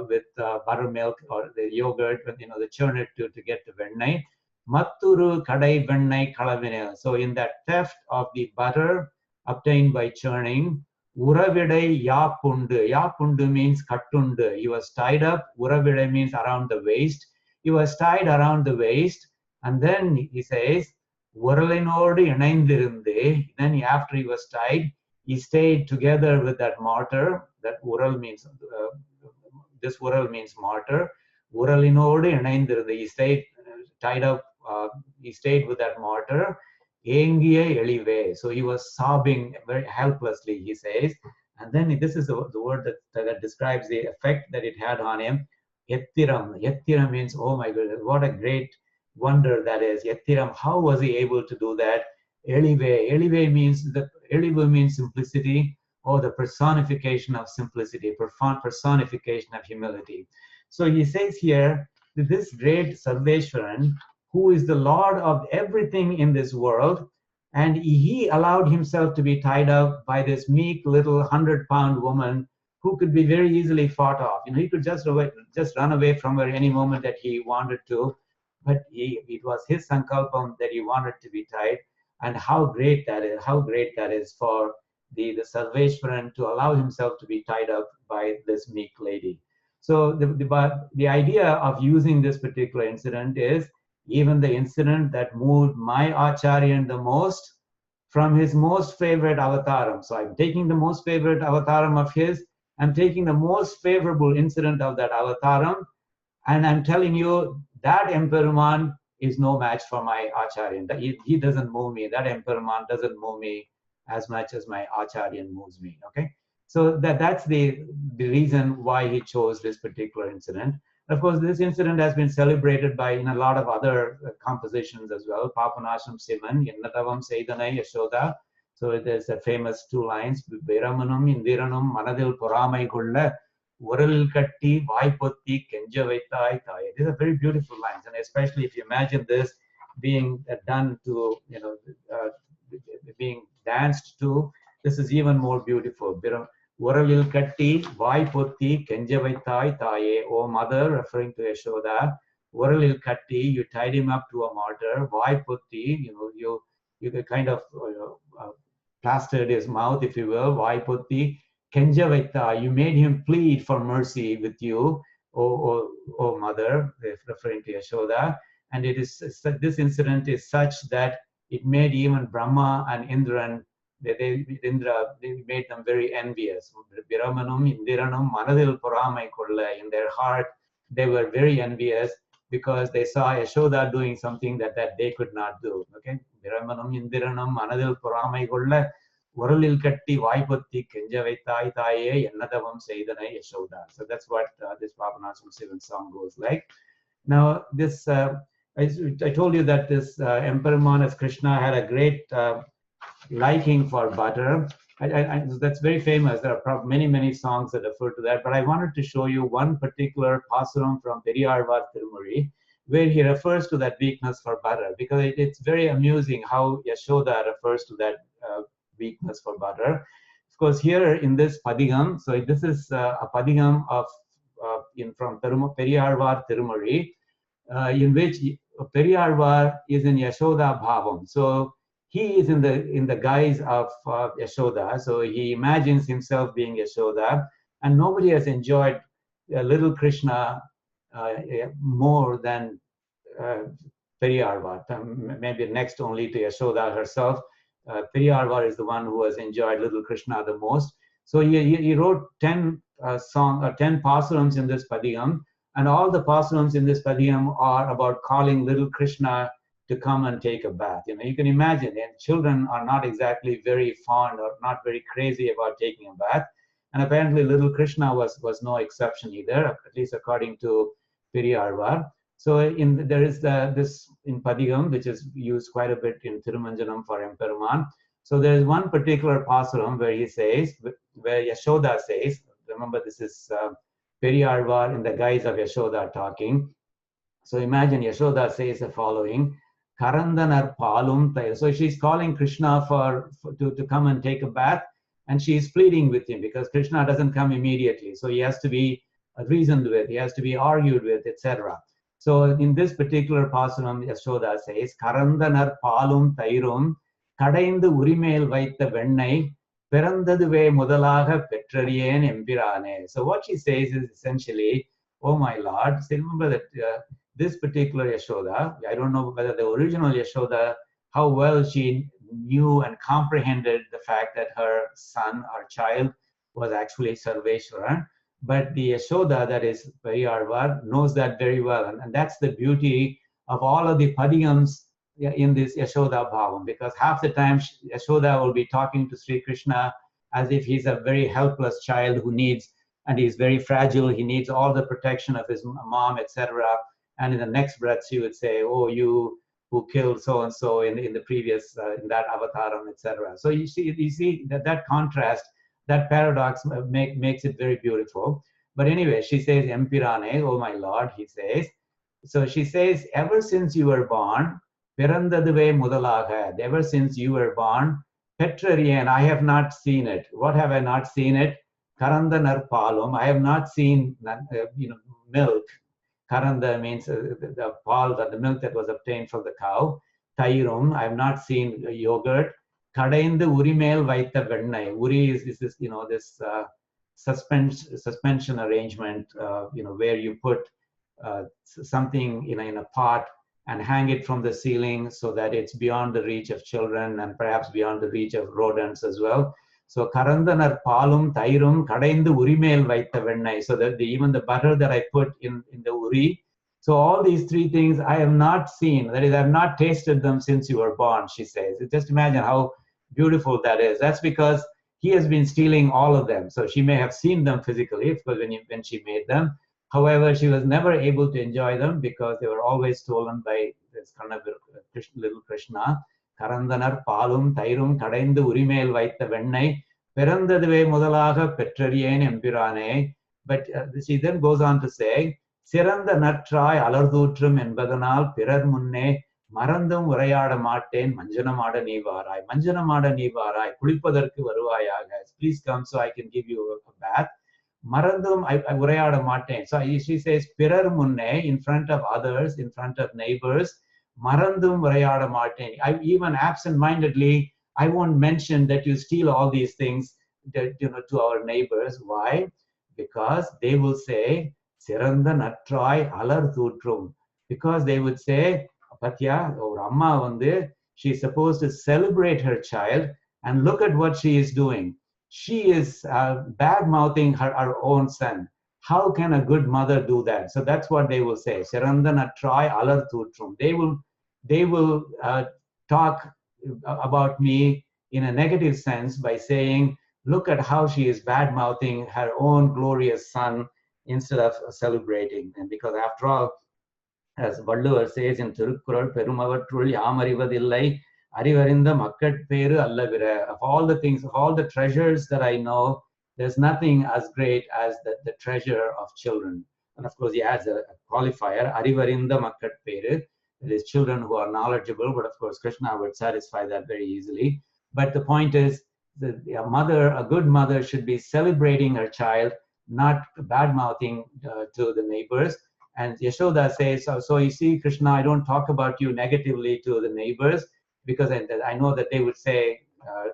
Speaker 1: with buttermilk or the yogurt, they churn it to get the vennai. Matturu Kadai Vennai Kalavinil. So in that theft of the butter obtained by churning, Uravidai Yapundu. Yapundu means kattundu. He was tied up. Uravidai means around the waist. He was tied around the waist. And then he says, Uralinodu Inaindirunde. Then after he was tied, he stayed together with that martyr. That Ural means, this Ural means martyr. Uralinodu Inaindirunde. He stayed tied up, he stayed with that martyr. Engiye Elive. So he was sobbing very helplessly, he says. And then this is the word that describes the effect that it had on him. Yettiram. Yettiram means, oh my goodness, what a great wonder that is. Yettiram, how was he able to do that? Elive. Elive means simplicity, or the personification of simplicity, personification of humility. So he says here that this great Sarveshwaran, who is the Lord of everything in this world, and he allowed himself to be tied up by this meek little 100-pound woman who could be very easily fought off. He could just run away from her any moment that he wanted to, but it was his sankalpam that he wanted to be tied. And how great that is for the Sarveshwaran to allow himself to be tied up by this meek lady. So the idea of using this particular incident is even the incident that moved my Acharyan the most from his most favorite avataram. So I'm taking the most favorite avataram of his, I'm taking the most favorable incident of that avataram, and I'm telling you that Emperuman is no match for my Acharyan. He doesn't move me. That Emperuman doesn't move me as much as my Acharyan moves me. Okay? So that's the reason why he chose this particular incident. Of course, this incident has been celebrated in a lot of other compositions as well. Papanasham Sivan, Yennatavam Seidanai Yashoda. So there's a famous 2 lines, Viramanum Indiranum Manadil Puramai Kulla, Ural Katti, Vaipotti, Kenjavaitai Thai. These are very beautiful lines, and especially if you imagine this being done to, being danced to, this is even more beautiful. Uralil Katti, Vaipotti, Kenjavaitai Taye, O mother, referring to Yashoda. Uralil Katti, you tied him up to a martyr. Vaipotti, you kind of plastered his mouth, if you will. Vaipotti, Kenjavaita, you made him plead for mercy with you, O mother, referring to Yashoda. And this incident is such that it made even Brahma and Indra, they made them very envious. Viramanum, Indiranum, Manadil Puramai Kulla. In their heart, they were very envious because they saw Yashoda doing something that they could not do. Okay? Viramanum, Indiranum, Manadil Puramai Kulla, Uralil Katti, Vaipatti, Kenjavaitai Taye, Yennatavam Seidanai Yashoda. So that's what this Papanasham Sivan song goes like. Now, this I told you that this Emperor as Krishna had a great liking for butter. That's very famous. There are many songs that refer to that. But I wanted to show you one particular pasuram from AzhvAr Tirumuri, where he refers to that weakness for butter, because it's very amusing how Yashoda refers to that weakness for butter. Of course, here in this padigam, so this is a padigam of from Periyarvar Tirumuri, in which Periyarvar is in Yashoda Bhavam. So he is in the guise of Yashoda. So he imagines himself being Yashoda, and nobody has enjoyed little Krishna more than Periyarvar. Maybe next only to Yashoda herself. Periyarvar is the one who has enjoyed little Krishna the most. So he wrote 10 pasurams in this padigam, and all the pasurams in this padigam are about calling little Krishna to come and take a bath. You can imagine, and children are not exactly very fond or not very crazy about taking a bath. And apparently little Krishna was no exception either, at least according to Periyarvar. So there is this in Padigam, which is used quite a bit in Tirumanjanam for Emperuman. So there is one particular pasuram where he says, where Yashoda says, remember this is Periyarvar in the guise of Yashoda talking. So imagine Yashoda says the following, Karandanar palum tail. So she's calling Krishna to come and take a bath, and she's pleading with him because Krishna doesn't come immediately. So he has to be reasoned with, he has to be argued with, etc. So in this particular pasuram, Yashoda says, Karandanar palum tairum கடைந்து உரிமேல் வைத்த வெண்ணெய் பிறந்ததுவே முதலாக பெற்றறியேன் எம்பிரானே. So what she says is essentially, oh my Lord, so remember that this particular Yashoda, I don't know whether the original Yashoda, how well she knew and comprehended the fact that her son or child was actually Sarveshwara, but the Yashoda that is Periyarvar knows that very well, and that's the beauty of all of the padigams in this Yashoda Bhavam, because half the time Yashoda will be talking to Sri Krishna as if he's a very helpless child who needs, and he's very fragile, he needs all the protection of his mom, etc. And in the next breath she would say, oh, you who killed so-and-so in the previous, in that avataram, etc. So you see that contrast, that paradox makes it very beautiful. But anyway, she says, Empirane, oh my Lord, he says. So she says, ever since you were born, பிறந்ததுவே முதலாக, ever since you were born, பெற்றறியேன், I have not seen it. What have I not seen it? Karandanar palum, I have not seen milk. Karanda means the pal, the milk that was obtained from the cow. Tairum, I have not seen yogurt. கடைந்து உரிமேல் வைத்த வெண்ணெய். Uri is this, this suspension arrangement, where you put something in a pot and hang it from the ceiling so that it's beyond the reach of children and perhaps beyond the reach of rodents as well. So Karandanar palum tairum kadaindu urimel vaitha vennai. So that even the butter that I put in the uri. So all these three things I have not seen. That is, I have not tasted them since you were born, she says. Just imagine how beautiful that is. That's because he has been stealing all of them. So she may have seen them physically, because when she made them. However, she was never able to enjoy them because they were always stolen by this kind of little Krishna. Karandanar palum tairum kadaindu urimel vaitha vennai பிறந்ததுவே முதலாக பெற்றறியேன் எம்பிரானே. But she then goes on to say, சிறந்த நற்றாய் அலர்தூற்றும் என்பதனால் பிறர் முன்னே மறந்தும் உரையாட மாட்டேன் மஞ்சனமாட நீ வாராய். மஞ்சனமாட நீ வாராய், குளிப்பதற்கு வருவாயாக. Please come so I can give you a bath. Marandum உரையாட மாட்டேன். So she says, பிறர் முன்னே, in front of others, in front of neighbors, மறந்தும் உரையாட மாட்டேன். Even absent-mindedly, I won't mention that you steal all these things to our neighbors. Why? Because they will say, சிறந்த நற்றாய் அலர் தூற்றும். Because they would say, Patya, or Amma she is supposed to celebrate her child, and look at what she is doing. She is bad-mouthing her own son. How can a good mother do that? So that's what they will say. Sirandana try alar thutrum. They will talk about me in a negative sense by saying, look at how she is bad-mouthing her own glorious son instead of celebrating. And because after all, as Valluvar says in Thirukkural, Perumavatrull Yamarivadillai, Arivarinda Makkatperu Allavira. Of all the things, of all the treasures that I know, there's nothing as great as the treasure of children. And of course, he adds a qualifier, Arivarinda Makkatperu. It is children who are knowledgeable, but of course, Krishna would satisfy that very easily. But the point is, that a mother, a good mother, should be celebrating her child, not bad-mouthing to the neighbors. And Yashoda says, so you see, Krishna, I don't talk about you negatively to the neighbors, because I know that they would say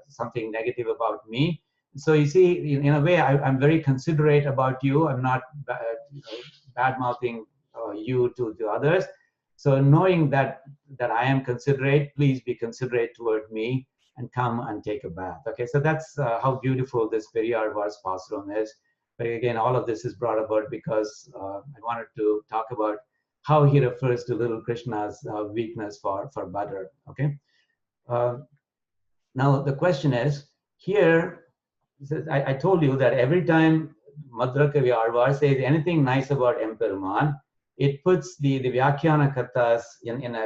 Speaker 1: something negative about me. So you see, in a way, I'm very considerate about you. I'm not bad-mouthing you to others. So knowing that I am considerate, please be considerate toward me and come and take a bath. Okay, so that's how beautiful this Periyarvar's pasuram is. But again, all of this is brought about because I wanted to talk about how he refers to little Krishna's weakness for butter. Okay. Now the question is, here, I told you that every time Madhurakavi Alvar says anything nice about Emperuman, it puts the Vyakhyana Kartas in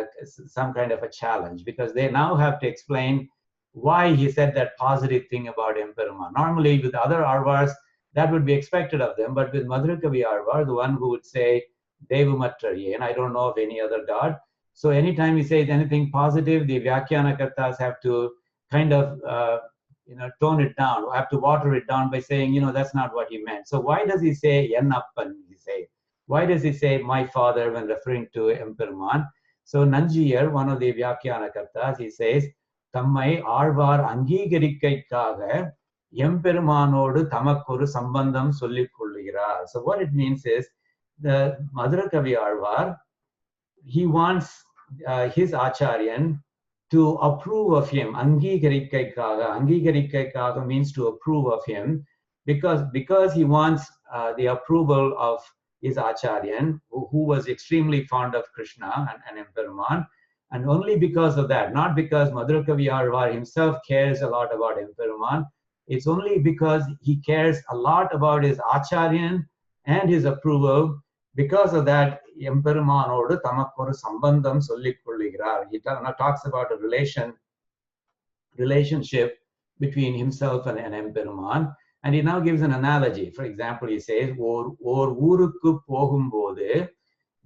Speaker 1: some kind of a challenge, because they now have to explain why he said that positive thing about Emperuman. Normally with other Alvars, that would be expected of them, but with Madhurakavi Alvar, the one who would say Devumattarye, and I don't know of any other god. So anytime he says anything positive, the Vyakhyana Kartas have to kind of tone it down, have to water it down by saying, that's not what he meant. So why does he say Yennappan? Why does he say my father when referring to Emperuman? So Nanjiyar, one of the Vyakhyana Kartas, he says, Tammai Alvar Angigarikkaikkaaga Empperumanodu Tamakkoru Sambandham Sollik Kollugirar. So what it means is, the Madhurakavi Alvar, he wants his Acharyan to approve of him. Angigarikkaikkaaga. Angigarikkaikkaaga means to approve of him, because he wants the approval of his Acharyan, who was extremely fond of Krishna and Emperuman. And only because of that, not because Madhurakavi Alvar himself cares a lot about Emperuman, it's only because he cares a lot about his Acharyan and his approval. Because of that, Emperumanodu Tamakkoru Sambandham Sollik Kollugirar. He talks about a relationship between himself and Emperuman. And he now gives an analogy. For example, he says, Or Urukku Pogumbode,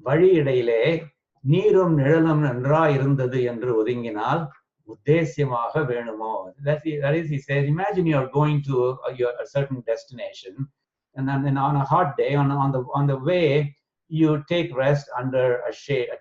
Speaker 1: Vali Idaile, Neerum Nidalam Nandra Irundadu Endru Odinginal, Uddesyamaga Venumo. That is, he says, imagine you are going to a certain destination, and then on a hot day, on the way, you take rest under a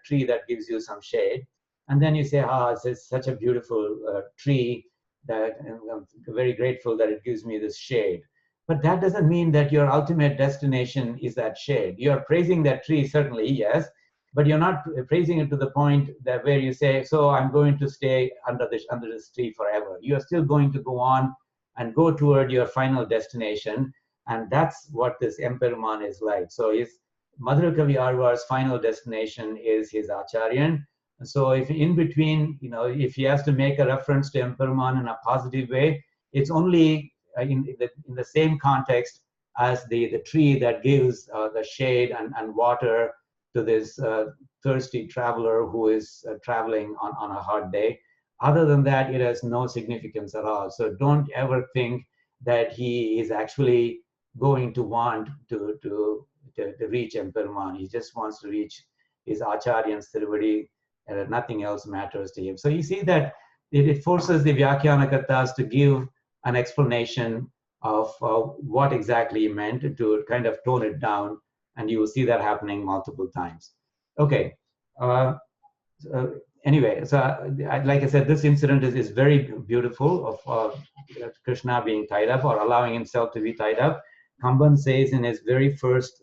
Speaker 1: tree that gives you some shade. And then you say, it's such a beautiful tree, that I'm very grateful that it gives me this shade. But that doesn't mean that your ultimate destination is that shade. You are praising that tree, certainly, yes, but you're not praising it to the point that where you say, so I'm going to stay under this tree forever. You are still going to go on and go toward your final destination. And that's what this Emperuman is like. So his Madhurakavi Alvar's final destination is his Acharyan. And so if in between, if he has to make a reference to Emperuman in a positive way, it's only in the same context as the tree that gives the shade and water to this thirsty traveler who is traveling on a hot day. Other than that, it has no significance at all. So don't ever think that he is actually going to want to reach Emperuman. He just wants to reach his Acharyan's Tiruvadi, and nothing else matters to him. So you see that it forces the Vyakhyana Kartas to give an explanation of what exactly he meant, to kind of tone it down, and you will see that happening multiple times. Okay. Anyway, so like I said, this incident is very beautiful of Krishna being tied up, or allowing himself to be tied up. Kamban says in his very first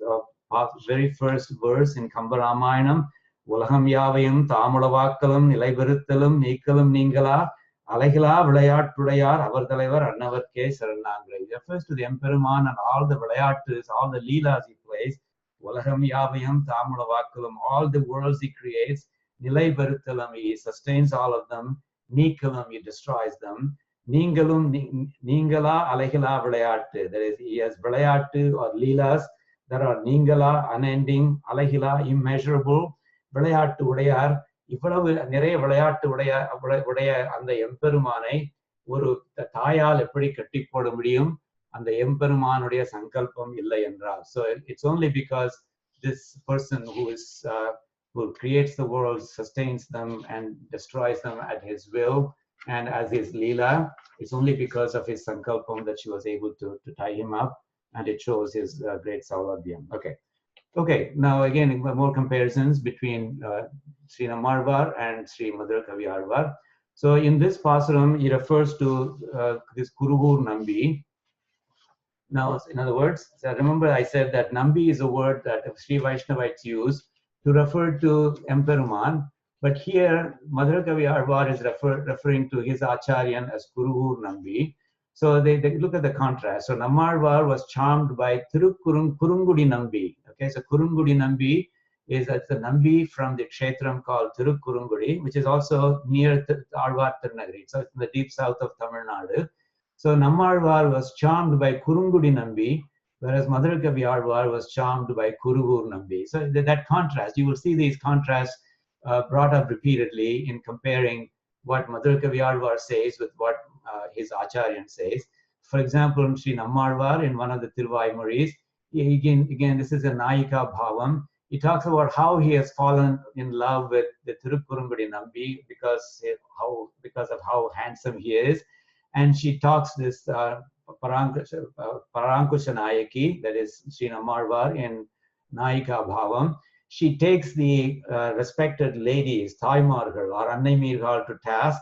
Speaker 1: verse in Kamba Ramayanam, Ulagam Yavayam Tamulavakalum Nilaiviruthalum Nikalam Ningala Alagila Vilayatudayar Avardalevar Annavarke Saranangra. He refers to the Emperuman and all the Vilayatus, all the Leelas he plays. Ulagam Yavayam Tamulavakalum, all the worlds he creates. Nilaiviruthalam, he sustains all of them. Nikalam, he destroys them. Ningalum Ningala Alagila Vilayatu. That is, he has Vilayatu or Leelas that are Ningala, unending, Alagila, immeasurable. விளையாட்டு உடையார், இவ்வளவு நிறைய விளையாட்டு உடைய அந்த எம்பெருமானை ஒரு தாயால் எப்படி கட்டி போட முடியும்? அந்த எம்பெருமானுடைய சங்கல்பம் இல்லை என்றால். So it's only because this person who creates the world, sustains them and destroys them at his will and as his leela, it's only because of his sankalpam that she was able to tie him up, and it shows his great saurabhyam. Okay, now again more comparisons between Sri Nammarvar and Sri Madhurakavi Alvar. So in this pasuram, he refers to this Kurugur Nambi. Now, in other words, remember I said that Nambi is a word that Sri Vaishnavites use to refer to Emperuman, but here Madhurakavi Alvar is referring to his Acharyan as Kurugur Nambi. So they look at the contrast. So Nammarvar was charmed by Kurungudi Nambi. Okay, so Kurungudi Nambi is the Nambi from the kshetram called Tirukkurungudi, which is also near Alvar Tirunagari. So it's in the deep south of Tamil Nadu. So Nammarvar was charmed by Kurungudi Nambi, whereas Madhurakavi Alvar was charmed by Kurugur Nambi. So that contrast, you will see these contrasts brought up repeatedly in comparing what Madhurakavi Alvar says with what his Acharyan says. For example, Sri Nammarvar in one of the Tiruvaimuris, again this is a Nayika Bhavam. He talks about how he has fallen in love with the Tirukkurungudi Nambi because of how handsome he is. And she talks this Parankusha Nayaki, that is Sri Nammarvar in Nayika Bhavam. She takes the respected ladies, Thaimargal or Annaimirgal, to task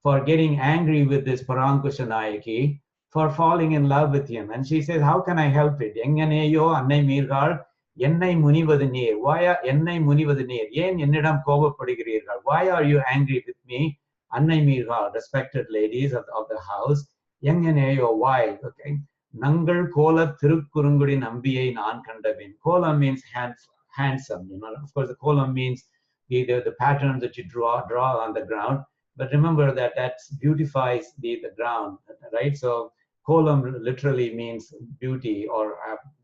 Speaker 1: for getting angry with this Parankusha Nayaki for falling in love with him. And she says, how can I help it? Enganeyo Annaimirgal Ennai munivadu neer. Why are Ennai munivadu neer? Yen ennidam kovapadugireergal. Why are you angry with me? Annaimirgal, respected ladies of the house. Enganeyo, why? Okay. Nangal kola Tirukkurungudi Nambiyai naan kandavin. Kola means handsome. Of course, the kolam means the pattern that you draw on the ground. But remember that beautifies the ground, right? So kolam literally means beauty, or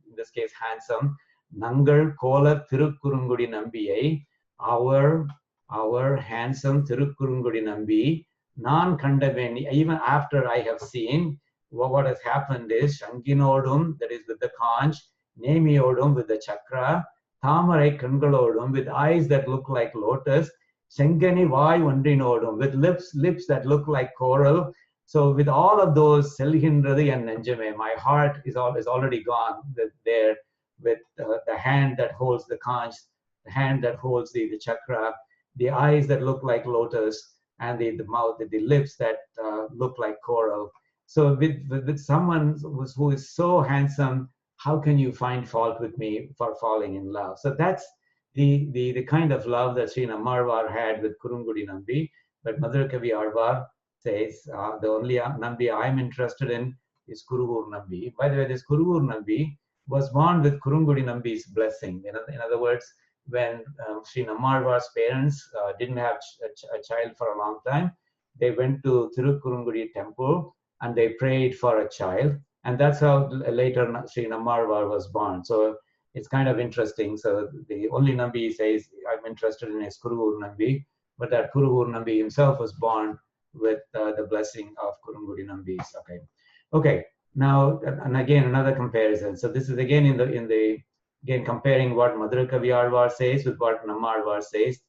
Speaker 1: in this case, handsome. Nangal kola Tirukkurungudi Nambiyai, our handsome Tirukkurungudi Nambi, non kandaven, even after I have seen, what has happened is Shanginodum, that is with the conch, Nemiodum with the chakra, Thamarai Kangalodum with eyes that look like lotus, Sengani Vai Vandrinodum with lips that look like coral. So with all of those, Selhindradi and Nenjame, my heart is already gone there with the hand that holds the conch, the hand that holds the chakra, the eyes that look like lotus, and the mouth, the lips that look like coral. So with someone who is so handsome, how can you find fault with me for falling in love? So that's the kind of love that Sri Nammarvar had with Kurungudi Nambi. But Madhurakavi Alvar says, the only Nambi I'm interested in is Kurugur Nambi. By the way, this Kurugur Nambi was born with Kurungudi Nambi's blessing. In other words, when Sri Nammarvar's parents didn't have a child for a long time, they went to Tirukkurungudi temple and they prayed for a child. And that's how later Sri Nammarvar was born. So it's kind of interesting. So the only Nambi says I'm interested in is Kurugur Nambi, but that Kurugur Nambi himself was born with the blessing of Kurungudi Nambis. Okay. Now, and again, another comparison. So this is again again comparing what Madhurakavi Alvar says with what Nammarvar says.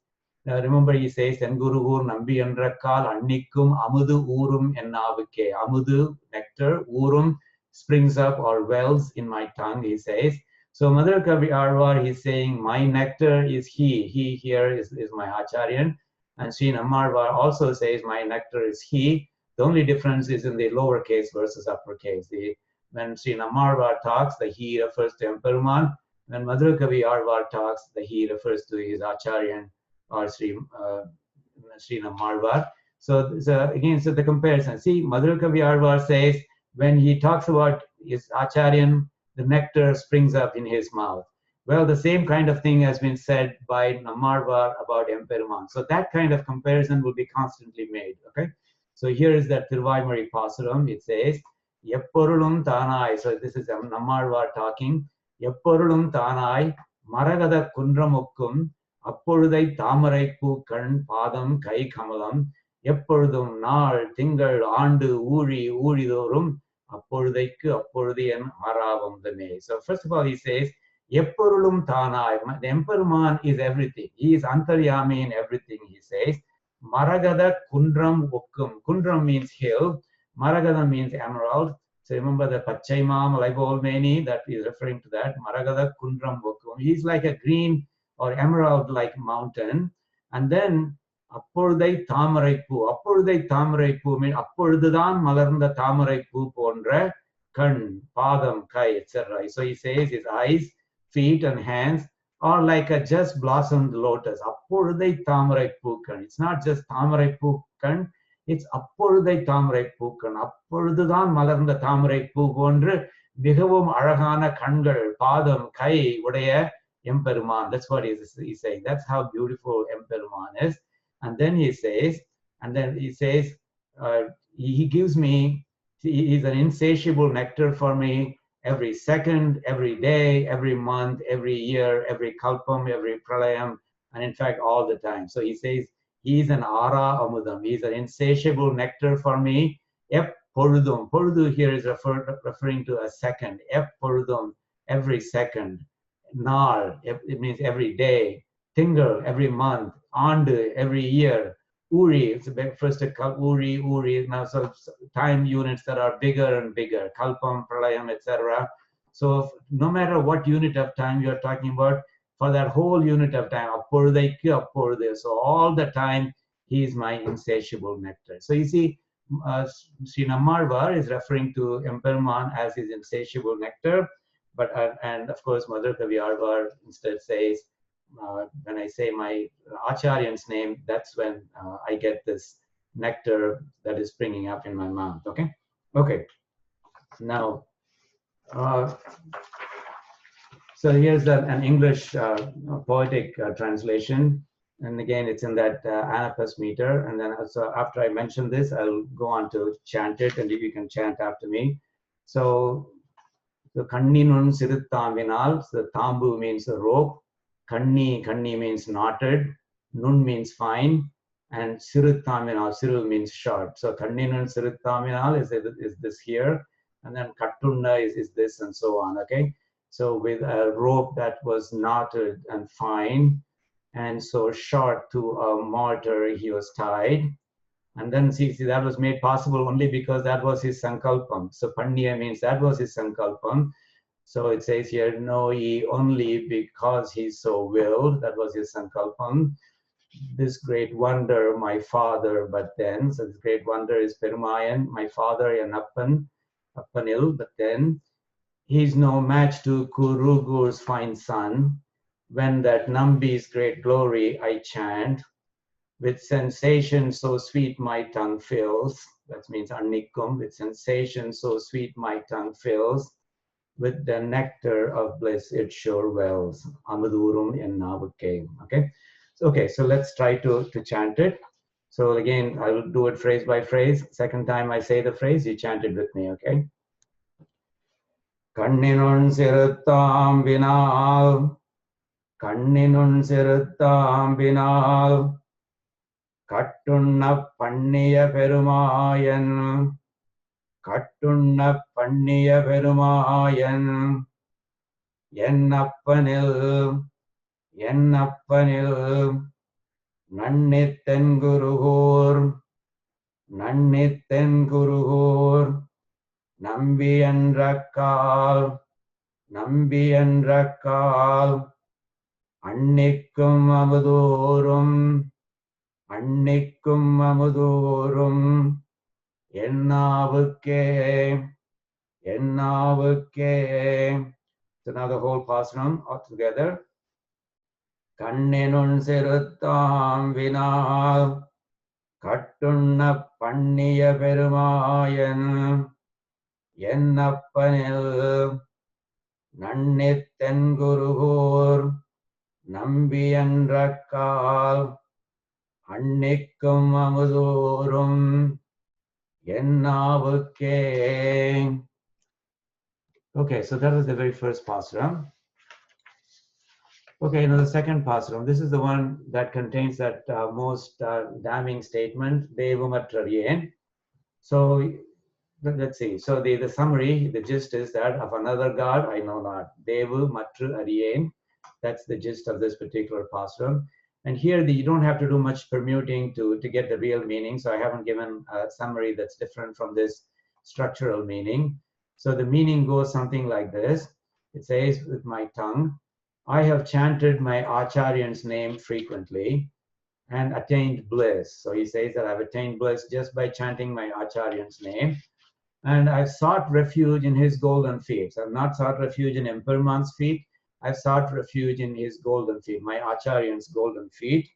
Speaker 1: Now remember, he says, Engurugur Nambi Endrakkal Annikkum Amudu Urum Ennavukke. Amudu, nectar, Urum, springs up or wells in my tongue, he says. So Madhurakavi Alvar, he's saying, my nectar is he. He here is my Acharyan. And Sri Nammarvar also says, my nectar is he. The only difference is in the lowercase versus uppercase. When Sri Nammarvar talks, the he refers to Emperuman. When Madhurakavi Alvar talks, the he refers to his Acharyan or Sri Nammarvar. So again, the comparison. See, Madhurakavi Alvar says, when he talks about his Acharyan, the nectar springs up in his mouth. Well, the same kind of thing has been said by Nammarvar about Emperuman. So that kind of comparison will be constantly made. Okay. So here is that Tiruvaimuri Pasuram. It says, Epporulum Tanai. So this is Nammarvar talking. Epporulum Tanai, Maragada Kundramukkum, அப்பொழுதை தாமரைப்பூ கண் பாதம் கை கமலம் எப்பொழுதும் நாள் திங்கள் ஆண்டு ஊழி ஊழிதோறும் அப்பொழுதைக்கு அப்பொழுது என் ஆறாவந்தமே. So first of all he says எப்பொருளும் தானாய். The Emperuman is everything. He is antaryami in everything, he says. Maragada kundram okkum. Kundram means hill. Maragada means emerald. So remember the Pachaimam Laibolmeni, that is referring to that. Maragada kundram okkum. He's like a green or emerald like mountain. And then அப்பொழுதை தாமரைப்பூ. அப்பொழுதை தாமரைப்பூ means அப்பொழுதுதான் மலர்ந்த தாமரைப்பூ போன்ற கண், பாதம், kai, etc. So he says his eyes, feet and hands are like a just blossomed lotus. அப்பொழுதை தாமரைப்பூக்கண். It's not just தாமரைப்பூக்கண், it's அப்பொழுதை தாமரைப்பூக்கண். அப்பொழுதுதான் மலர்ந்த தாமரைப்பூ போன்று மிகவும் அழகான கண்கள், பாதம், கை உடைய எம்பெருமான். That's what he's saying. That's how beautiful எம்பெருமான் is. And then he says, he gives me, he's an insatiable nectar for me every second, every day, every month, every year, every kalpam, every pralayam, and in fact all the time. So he says he's an ara amudam. He's an insatiable nectar for me. Ep poludum. Poludu here is referring to a second. Ep poludum, every second. Nar, it means every day. Tingal, every month. Andu, every year. Uri, it's first a uri, now so time units that are bigger and bigger, kalpam, pralayam, etc. So no matter what unit of time you're talking about, for that whole unit of time, so all the time he is my insatiable nectar. So you see, Sri Nammalvar is referring to Emperuman as his insatiable nectar, but and of course madhurakavi Azhvar instead says, when I say my Acharyan's name, that's when I get this nectar that is springing up in my mouth. Okay. Now, so here's an English poetic translation, and again it's in that Anapus meter. And then so after I mention this, I'll go on to chant it, and you can chant after me. So kaNNinuN siruttAmbu. So tambu means a rope. Kanni means knotted, nun means fine, and siruttAmbu, siru means short. So kaNNinuN siruttAmbu is this here, and then kattunna is this, and so on. Okay, so with a rope that was knotted and fine, and so short to a mortar he was tied. And then see that was made possible only because that was his sankalpam. So panniya means that was his sankalpam. So it says here, know ye only because he's so willed. That was his sankalpam. This great wonder, my father, but then, so this great wonder is Perumayan, my father, and Appanil, but then he's no match to Kurugur's fine son. When that Nambi's great glory I chant, with sensation so sweet my tongue fills. That means annikum, with sensation so sweet my tongue fills. With the nectar of bliss it sure wells. Amadurum in Navakke. Okay, so let's try to chant it. So again, I will do it phrase by phrase. Second time I say the phrase, you chant it with me, okay? kaNNinuN siruttAmbu. kaNNinuN siruttAmbu. Kattunna panniya perumayan. கட்டுண்ண பண்ணிய பெருமாயன் என்னப்பனில் நன்னித்தென்குருகூர் நம்பி என்ற கால் அன்னிக்கும் அமுதூரும் என்னாவுக்கே. So now the whole pasuram all together. kaNNinuN siruttAmbu. கட்டுண்ண பண்ணிய பெருமாயன் என்னப்பனில் நன்னித்தென்குருகூர் நம்பி என்ற கால் அன்னிக்கும் அமுதூரும் என்னாவுக்கே. Okay, so that was the very first pasuram. Okay, now the second pasuram. This is the one that contains that most damning statement, Devumatrariyen. So let's see. So the summary, the gist is that of another god I know not. Devu Matru Ariyen. That's the gist of this particular pasuram. And here you don't have to do much permuting to get the real meaning. So I haven't given a summary that's different from this structural meaning. So the meaning goes something like this. It says, with my tongue, I have chanted my Acharyan's name frequently and attained bliss. So he says that I've attained bliss just by chanting my Acharyan's name. And I've sought refuge in his golden feet. So I've not sought refuge in Emperman's feet. I've sought refuge in his golden feet, my Acharyan's golden feet.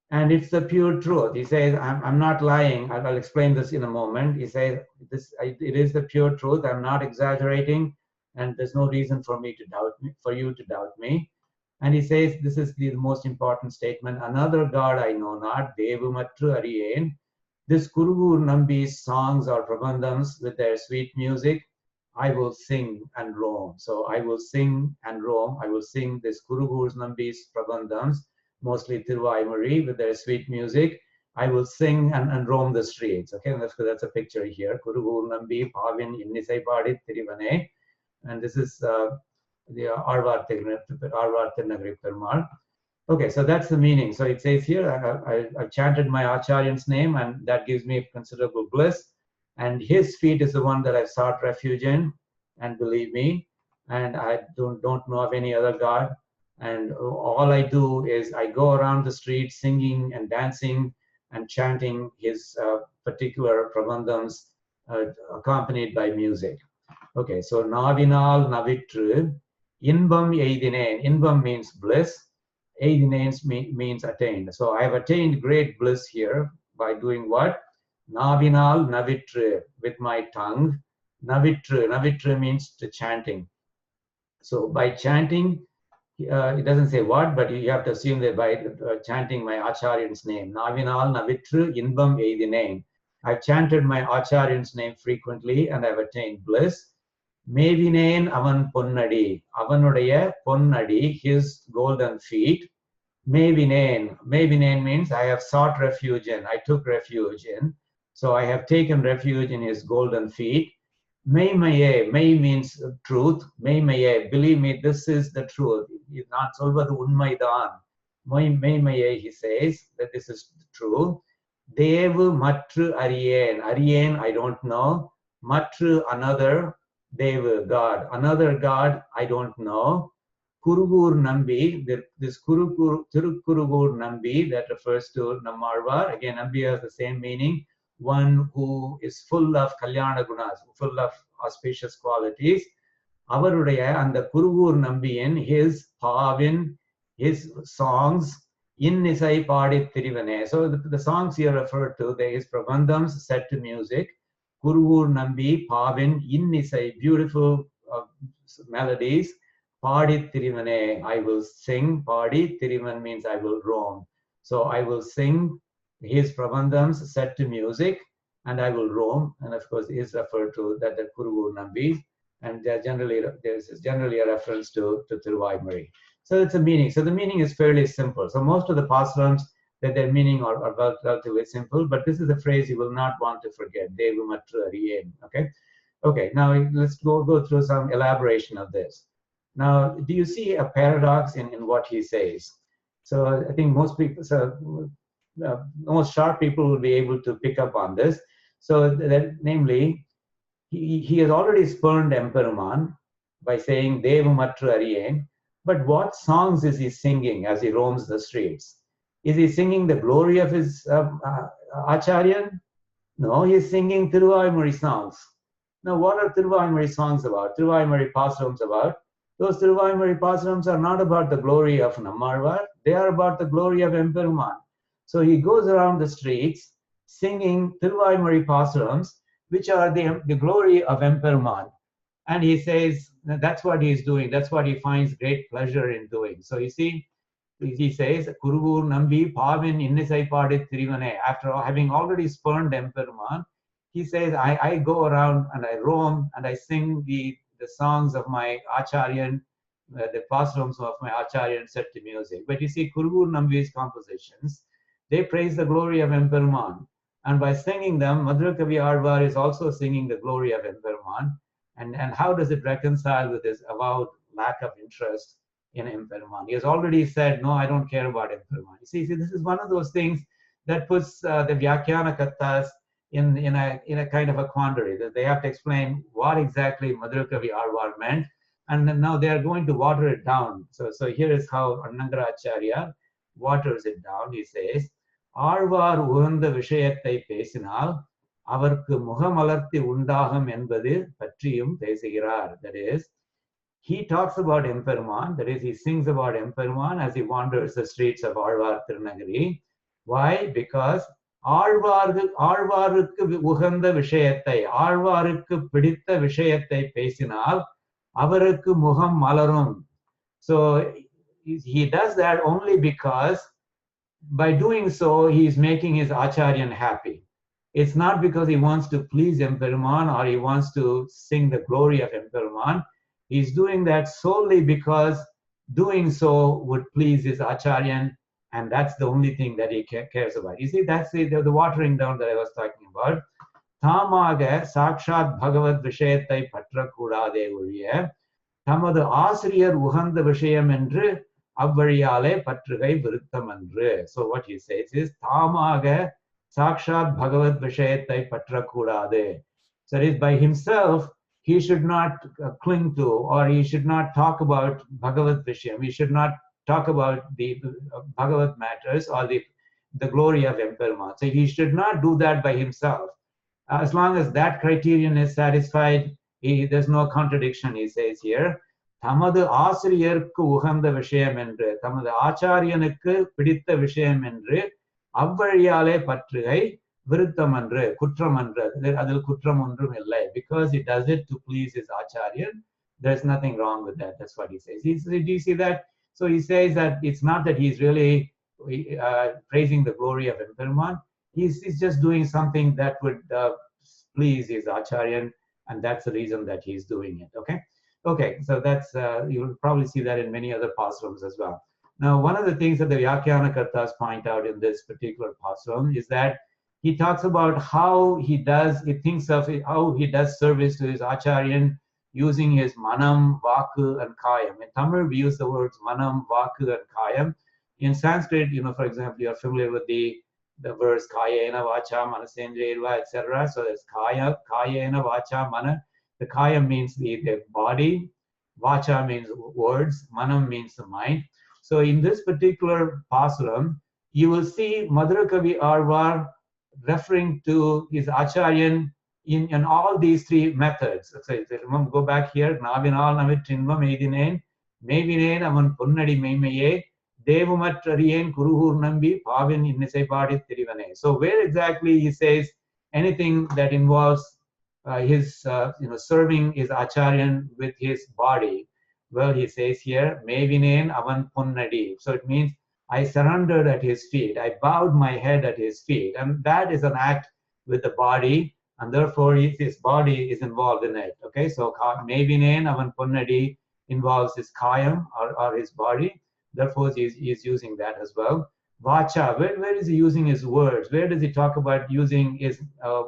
Speaker 1: And it's the pure truth. He says, I'm not lying. I'll explain this in a moment. He says, it is the pure truth. I'm not exaggerating. And there's no reason for me to doubt me, for you to doubt me. And he says, this is the most important statement. Another God I know not, Devumatru Ariyen. This Kurugur Nambi's songs or Prabandhams with their sweet music, I will sing and roam. So I will sing and roam. I will sing this Kurugur Nambi's Prabandhams, mostly Thiruvaimuri with their sweet music. I will sing and roam the streets. Okay, and that's a picture here. Kurugur Nambi, Pavin, Innisai Paadi, Tirivane. And this is the AzhvAr Tirunagari Perumal. Okay, so that's the meaning. So it says here, I've chanted my Acharyan's name, and that gives me considerable bliss. And his feet is the one that I've sought refuge in, and believe me, and I don't know of any other God. And all I do is I go around the street singing and dancing and chanting his particular prabandhams accompanied by music. Okay, so Navinal Navitru, Inbam Eidinen. Inbam means bliss. Eidinen means attained. So I have attained great bliss here by doing what? Navinal Navitru, with my tongue. Navitru means to chanting. So by chanting, it doesn't say what, but you have to assume that by chanting my Acharyan's name. Navinal Navitru Inbam Eidinen. I've chanted my Acharyan's name frequently and I've attained bliss. Mevinen avan ponnadi. Avanudaya ponnadi, his golden feet. Mevinen. Mevinen means I have sought refuge in. I took refuge in. So I have taken refuge in his golden feet. Meimaye. Mei means truth. Meimaye. Believe me, this is the truth. It's not solvadu unmaidan. Meimaye, he says that this is true. Devu matru ariyen. Ariyen, I don't know. Matru, another. Devu, God. Another God, I don't know. Kurugur Nambi, this Tirukurugur Nambi, that refers to Nammalvar. Again, Nambi has the same meaning. One who is full of Kalyana Gunas, full of auspicious qualities. Avarudaya and the Kurugur Nambiyan, his Pavin, his songs, Innisai Paadi Tirivane. So the songs here referred to, there is Prabandhams set to music. Kurugur Nambi, Pavin, Innisai, beautiful melodies. Paadi Tirivane, I will sing. Paadi Tirivan means I will roam. So I will sing his Prabandhams set to music, and I will roam. And of course, is referred to that the Kurugur Nambi, and there's generally a reference to Thiruvaimuri. So it's a meaning. So the meaning is fairly simple. So most of the pAsurams, that their meaning are relatively simple, but this is a phrase you will not want to forget. Devumatru Ariyen. Okay. Okay. Now let's go through some elaboration of this. Now, do you see a paradox in what he says? So I think most people, most sharp people will be able to pick up on this. So that, namely, he has already spurned Emperuman by saying Devumatru Ariyen. But what songs is he singing as he roams the streets? Is he singing the glory of his Acharyan? No, he's singing Thiruvaimuri songs. Now, what are Thiruvaimuri songs about? Thiruvaimuri pAsurams about? Those Thiruvaimuri pAsurams are not about the glory of Nammalvar. They are about the glory of Emperuman. So he goes around the streets singing Thiruvaimuri pAsurams, which are the glory of Emperuman. And he says that's what he's doing. That's what he finds great pleasure in doing. So you see, he says, Kurugur Nambi Pavin Innisai Paadi Tirivane. After having already spurned Emperuman, he says, I go around and I roam and I sing the songs of my Acharyan the pAsurams of my Acharya set to music. But you see, Kuruvur-Nambi's compositions, they praise the glory of Emperuman. And by singing them, Madhurakavi AzhvAr is also singing the glory of Emperuman. And how does it reconcile with his avowed lack of interest in Emperuman? He has already said, no, I don't care about Emperuman. You see, this is one of those things that puts the Vyakhana Kattas in a kind of a quandary, that they have to explain what exactly Madhurakavi AzhvAr meant, and now they are going to water it down. So here is how Anangaracharya waters it down. He says, Alvar உகந்த விஷயத்தை பேசினால் அவருக்கு முகமலர்த்தி உண்டாகும் என்பது பற்றியும் பேசுகிறார். That is, he talks about Emperuman, that is, he sings about Emperuman as he wanders the streets of Azhvar Tirunagari. Why? Because ஆழ்வாருக்கு உகந்த விஷயத்தை, ஆழ்வாருக்கு பிடித்த விஷயத்தை பேசினால் அவருக்கு முகம் மலரும். So he does that only because by doing so he is making his Acharyan happy. It's not because he wants to please Emperuman or he wants to sing the glory of Emperuman. He's doing that solely because doing so would please his Acharyan, and that's the only thing that he cares about. You see, that's the watering down that I was talking about. Thamaga sakshat bhagavad vishayattai patra kudade uriya tamadu asriyar uhanda vishayam endru avvariyale patrugai viruttam endru. So what he says is Thamaga sakshat bhagavad vishayattai patra kudade. So that is, by himself he should not cling to, or he should not talk about Bhagavad Vishayam. He should not talk about the Bhagavad matters or the glory of Emperuman. So he should not do that by himself. As long as that criterion is satisfied, there's no contradiction, he says here. Tamadu asriyarku uhanda vishayam endru, tamadu acharyanukku piditha vishayam endru, avvariyale patrugai viruttam endru, kutram endru, adil kutram ondrum illai, because he does it to please his Acharyan. There's nothing wrong with that. That's what he says. Do you see that? So he says that it's not that he's really praising the glory of Emperuman. He's just doing something that would please his Acharyan, and that's the reason that he's doing it. Okay, so that's you'll probably see that in many other pAsurams as well. Now, one of the things that the Vyakhana Kartas point out in this particular pAsuram is that he talks about how he thinks of how he does service to his Acharyan using his manam, vaku, and kayam. In Tamil, we use the words manam, vaku, and kayam. In Sanskrit, for example, you're familiar with the verse kayena vacha manasendriyarva, etc. So there's kayena vacha mana. The kayam means the body, vacha means words, manam means the mind. So in this particular pAsuram, you will see Madhurakavi AzhvAr referring to his Acharyan in all these three methods. So remember, go back here. Navinal navitrinvam eidinen, mevinen avan ponnadi meimaye, devumatrariyen kuruhur nambi pavin innisai paadi tirivane. So where exactly he says anything that involves his serving his Acharyan with his body? Well, he says here, mevinen avan ponnadi. So it means I surrendered at his feet. I bowed my head at his feet. And that is an act with the body, and therefore his body is involved in it. Okay, so mevinen avan ponnadi involves his kayam or his body. Therefore, he's using that as well. Vacha, where is he using his words? Where does he talk about using his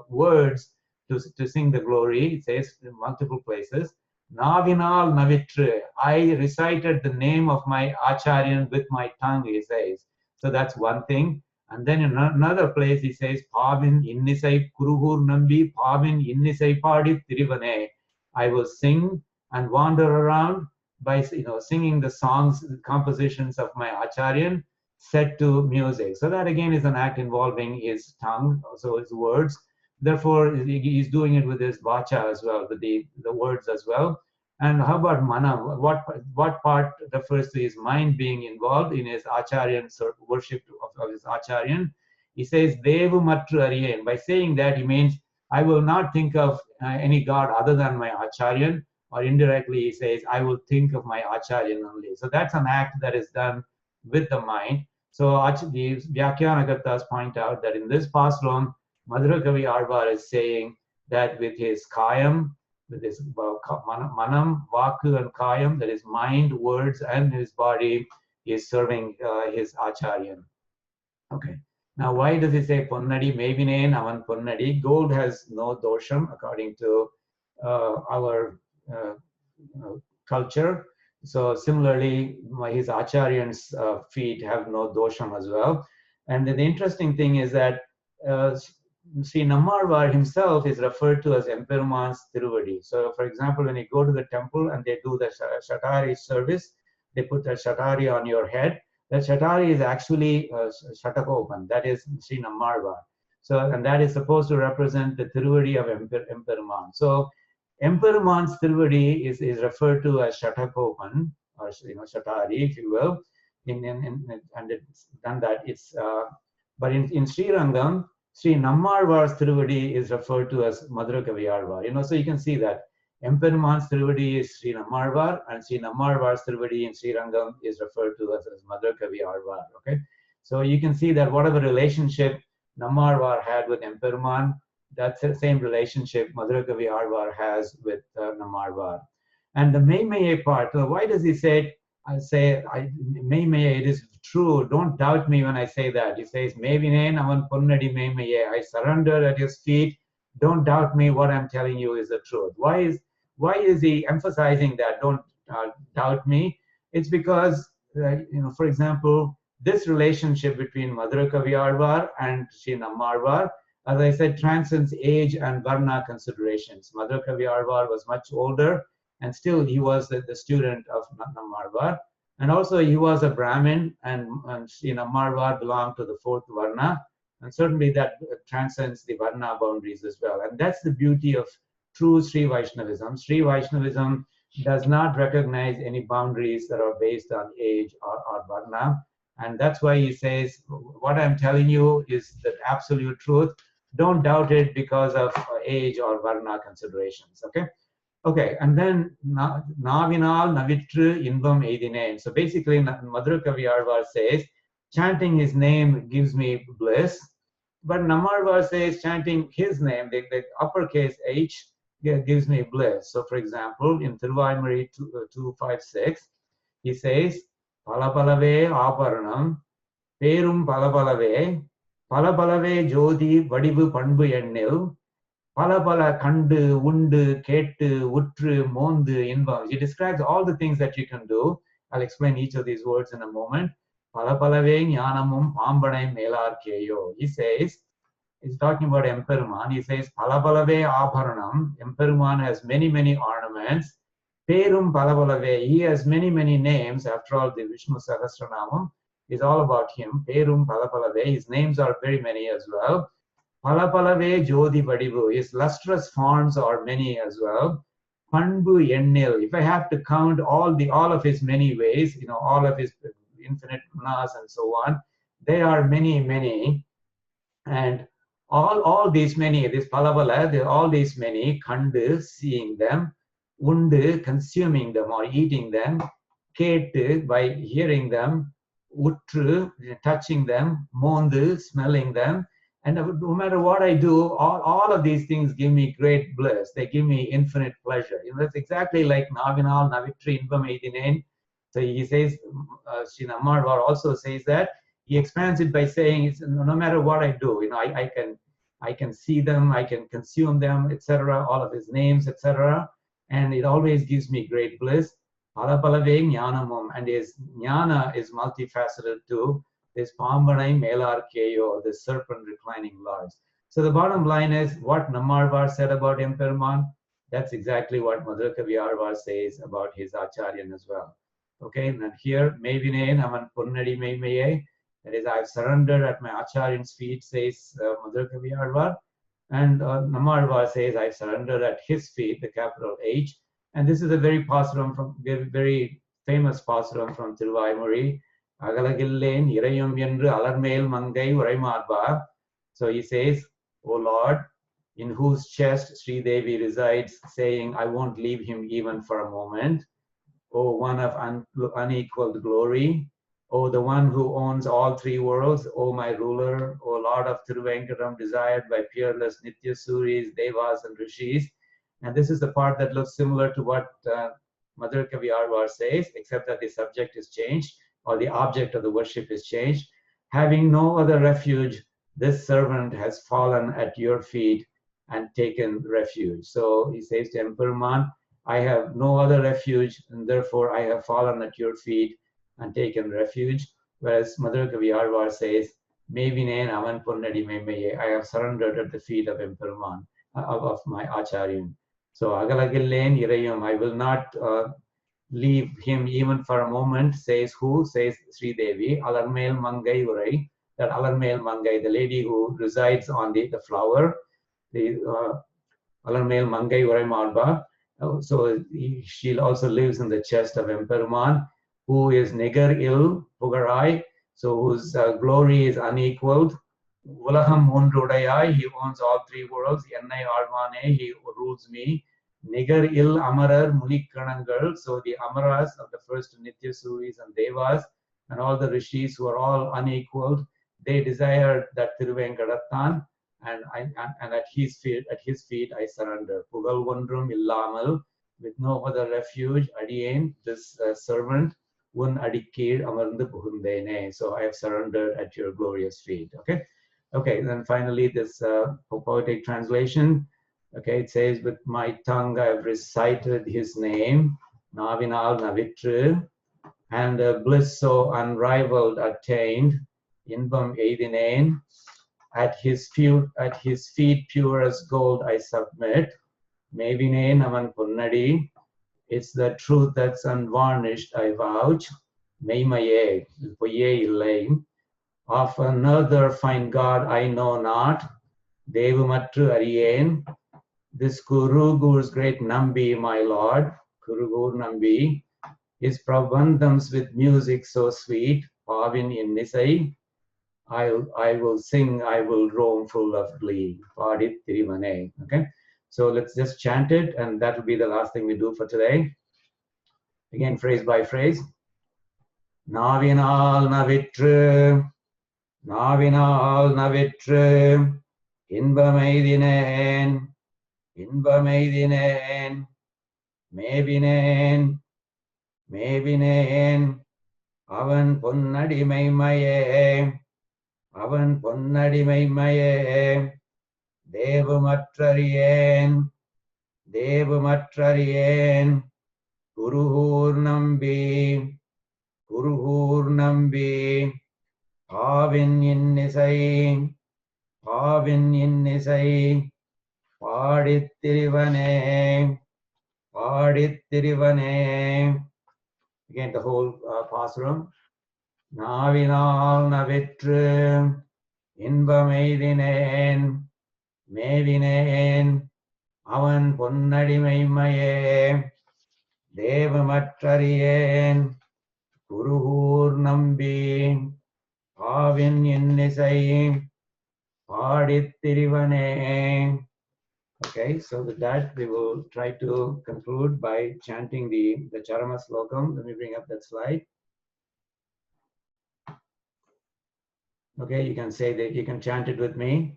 Speaker 1: words to sing the glory? It says in multiple places. Navinal navitru, I recited the name of my Acharyan with my tongue, he says. So that's one thing. And then in another place he says, Pavin innisai kuruhur nambi, Pavin innisai paadi tirivane. I will sing and wander around by singing the songs, the compositions of my Acharyan set to music. So that again is an act involving his tongue, also his words. Therefore, he's doing it with his vacha as well, with the words as well. And how about mana? What part refers to his mind being involved in his Acharyan worship of his Acharyan? He says, Devu matru ariyen. By saying that, he means, I will not think of any god other than my Acharyan, or indirectly he says, I will think of my Acharyan only. So that's an act that is done with the mind. So the Vyakhana Kartas point out that in this pAsuram, Madhurakavi AzhvAr is saying that with his kayam, with this manam, vaku, and kayam, that is mind, words, and his body, is serving his acharyan. Okay. Now, why does he say ponnadi mevinen avan ponnadi? Gold has no dosham according to our culture. So similarly, his acharyan's feet have no dosham as well. And the interesting thing is that Sri Nammarvar himself is referred to as Emperuman's Tiruvadi. So, for example, when you go to the temple and they do the Shatari service, they put a Shatari on your head. That Shatari is actually Shatakopan, that is Sri Nammarvar. So, and that is supposed to represent the Tiruvadi of Emperuman. So, Emperuman's Tiruvadi is referred to as Shatakopan, or Shatari, if you will. And it's done that. It's but in Sri Rangam, Sri Nammarvar's Tiruvadi is referred to as madhurakavi Azhvar. So you can see that Emperuman's Tiruvadi is Sri Nammarvar, and Sri Nammarvar's Tiruvadi in Sri Rangam is referred to as madhurakavi Azhvar. Okay, so you can see that whatever relationship Nammarvar had with Emperuman, that's the same relationship madhurakavi Azhvar has with Nammarvar. And the Meimeye part, why does he say, Meimeye, it is true, don't doubt me when I say that. He says, Mevinen avan ponnadi Meimeye, I surrender at his feet, don't doubt me, what I'm telling you is the truth. Why is he emphasizing that, don't doubt me? It's because, for example, this relationship between madhurakavi Azhvar and Sri Nammarvar, as I said, transcends age and varna considerations. Madhurakavi Azhvar was much older, and still he was the student of Nammarvar. And also he was a Brahmin, and Sri Nammarvar belonged to the fourth varna. And certainly that transcends the varna boundaries as well. And that's the beauty of true Sri Vaishnavism. Sri Vaishnavism does not recognize any boundaries that are based on age or varna. And that's why he says, what I'm telling you is the absolute truth. Don't doubt it because of age or varna considerations, okay? Okay, and then Navinal Navitru Invam Eidinen. So basically, madhurakavi Azhvar says, chanting his name gives me bliss. But Nammarvar says, chanting his name, the uppercase H, gives me bliss. So for example, in Thiruvaimuri 256, he says, Palapalave Aparanam, Perum Palapalave, Palapalave Jodi Vadivu Panbu Ennil, Palapala Kandu, Undu, Ketu, Utru, Mondu, Invam. He describes all the things that you can do. I'll explain each of these words in a moment. Palapalave Jnanamum Pambanai Melar Keyo. He says, he's talking about Emperuman. He says, Palapalave Abharanam. Emperuman has many, many ornaments. Perum Palapalave. He has many, many names. After all, the Vishnu Sahasranamam is all about him. Perum Palapalave. His names are very many as well. Palapalave Jodi Vadivu. His lustrous forms are many as well. Panbu Ennil. If I have to count all of his many ways, all of his infinite gunas and so on, they are many, many. And all these many, this Palavala, all these many, Kandu, seeing them, Undu, consuming them or eating them, Ketu, by hearing them, Utru, touching them, Mondu, smelling them. And no matter what I do, all of these things give me great bliss. They give me infinite pleasure. That's exactly like Navinal Navitri Invam Eidinen. So he says, Sri Nammarvar also says that. He expands it by saying, it's, no matter what I do, I can see them, I can consume them, etc. All of his names, etc. And it always gives me great bliss. Palapalave Jnanamum, and his jnana is multifaceted too. This Pambanai Melar Keyo, the serpent reclining large. So the bottom line is what Nammarvar said about Emperuman, that's exactly what madhurakavi Azhvar says about his Acharyan as well. Okay, and here, Mevinen avan ponnadi Meimeye, that is, I've surrendered at my Acharyan's feet, says madhurakavi Azhvar. And Nammarvar says, I surrendered at his feet, the capital H. And this is a very pasuram from very famous pasuram from Thiruvaimuri. Agalagillen irayum yendru alarmel mangai uraimarba. So he says, O Lord, in whose chest Sri Devi resides, saying, I won't leave him even for a moment. O one of unequaled glory. O the one who owns all three worlds. O my ruler. O Lord of Thiruvenkatam, desired by peerless Nitya Suris, Devas and Rishis. And this is the part that looks similar to what madhurakavi AzhvAr says, except that the subject is changed or the object of the worship is changed. Having no other refuge, this servant has fallen at your feet and taken refuge. So he says to Emperman, I have no other refuge, and therefore I have fallen at your feet and taken refuge. Whereas madhurakavi AzhvAr says, Mevinen avan ponnadi memmaye, I have surrendered at the feet of Emperman, of my Acharyan. So agalagillen irayum, I will not leave him even for a moment, says who? Says Sri Devi, Alarmel Mangai Urai, that Alarmel Mangai, the lady who resides on the flower, the Alarmel Mangai Urai Malba. So she also lives in the chest of Emperuman, who is Negar Il Pugarai, so whose glory is unequaled. Ulaham Mundudayai, he owns all three worlds. Ennai Alvane, he rules me. Nigar Il Amarar Munikkanangal, so the Amaras of the first Nitya Suris and Devas and all the Rishis who are all unequaled, they desire that Thiruvenkadattan, and at his feet I surrender. Pugal Vondrum Illamal, with no other refuge, Adien, this servant, Un Adikir Amarndu Puhundene. So I have surrendered at your glorious feet. Okay, then finally this poetic translation. Okay, it says, with my tongue I have recited his name, Navinal Navitru, and bliss so unrivaled attained, Inbam Eidinen. At his feet pure as gold I submit, Mevinen avan ponnadi, it's the truth that's unvarnished I vouch, Meimaye, Poye illai, of another fine God I know not, Devumatru Ariyen, this Kurugu's great Nambi, my lord, Kurugur Nambi, his Prabandhams with music so sweet, Pavin in Nisai, I will sing, I will roam full of glee, Padit Tirivane. Okay, so let's just chant it, and that will be the last thing we do for today. Again, phrase by phrase. Navinal Navitru, Navinal Navitru, Inbameidinen, Inbameidinen, Mevinen, Mevinen, Avan Ponnadi Meimaye, Avan Ponnadi Meimaye, Devumatrariyen, Devumatrariyen, Kuruhur Nambi, Kuruhur Nambi, Pavin in Nisai, Pavin in Nisai, Padit Tirivane, Padit Tirivane. Again, the whole pasuram. Navinal Navitru, Inbameidinen, Mevinen, Avan Ponnadi Meimaye, Devumatrariyen, Kuruhur Nambi, Pavin Innisai, Padit Tirivane. Okay, so with that, we will try to conclude by chanting the Charama Slokam. Let me bring up that slide. Okay, you can say that, you can chant it with me.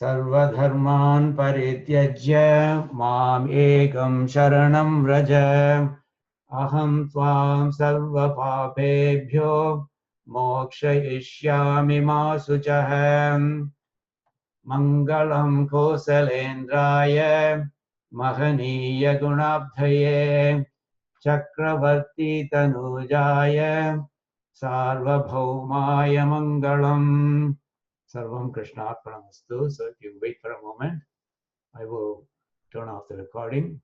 Speaker 1: Sarva dharman parityajya mam ekam sharanam vraja aham tvam sarva papebhyo mokshayishyami ma suchaham. Mangalam Kosalendraya Mahaniya Gunabdhaye Chakravarti Tanujaya Sarvabhaumaya Mangalam. Sarvam Krishna Arpanamastu. So if you wait for a moment, I will turn off the recording.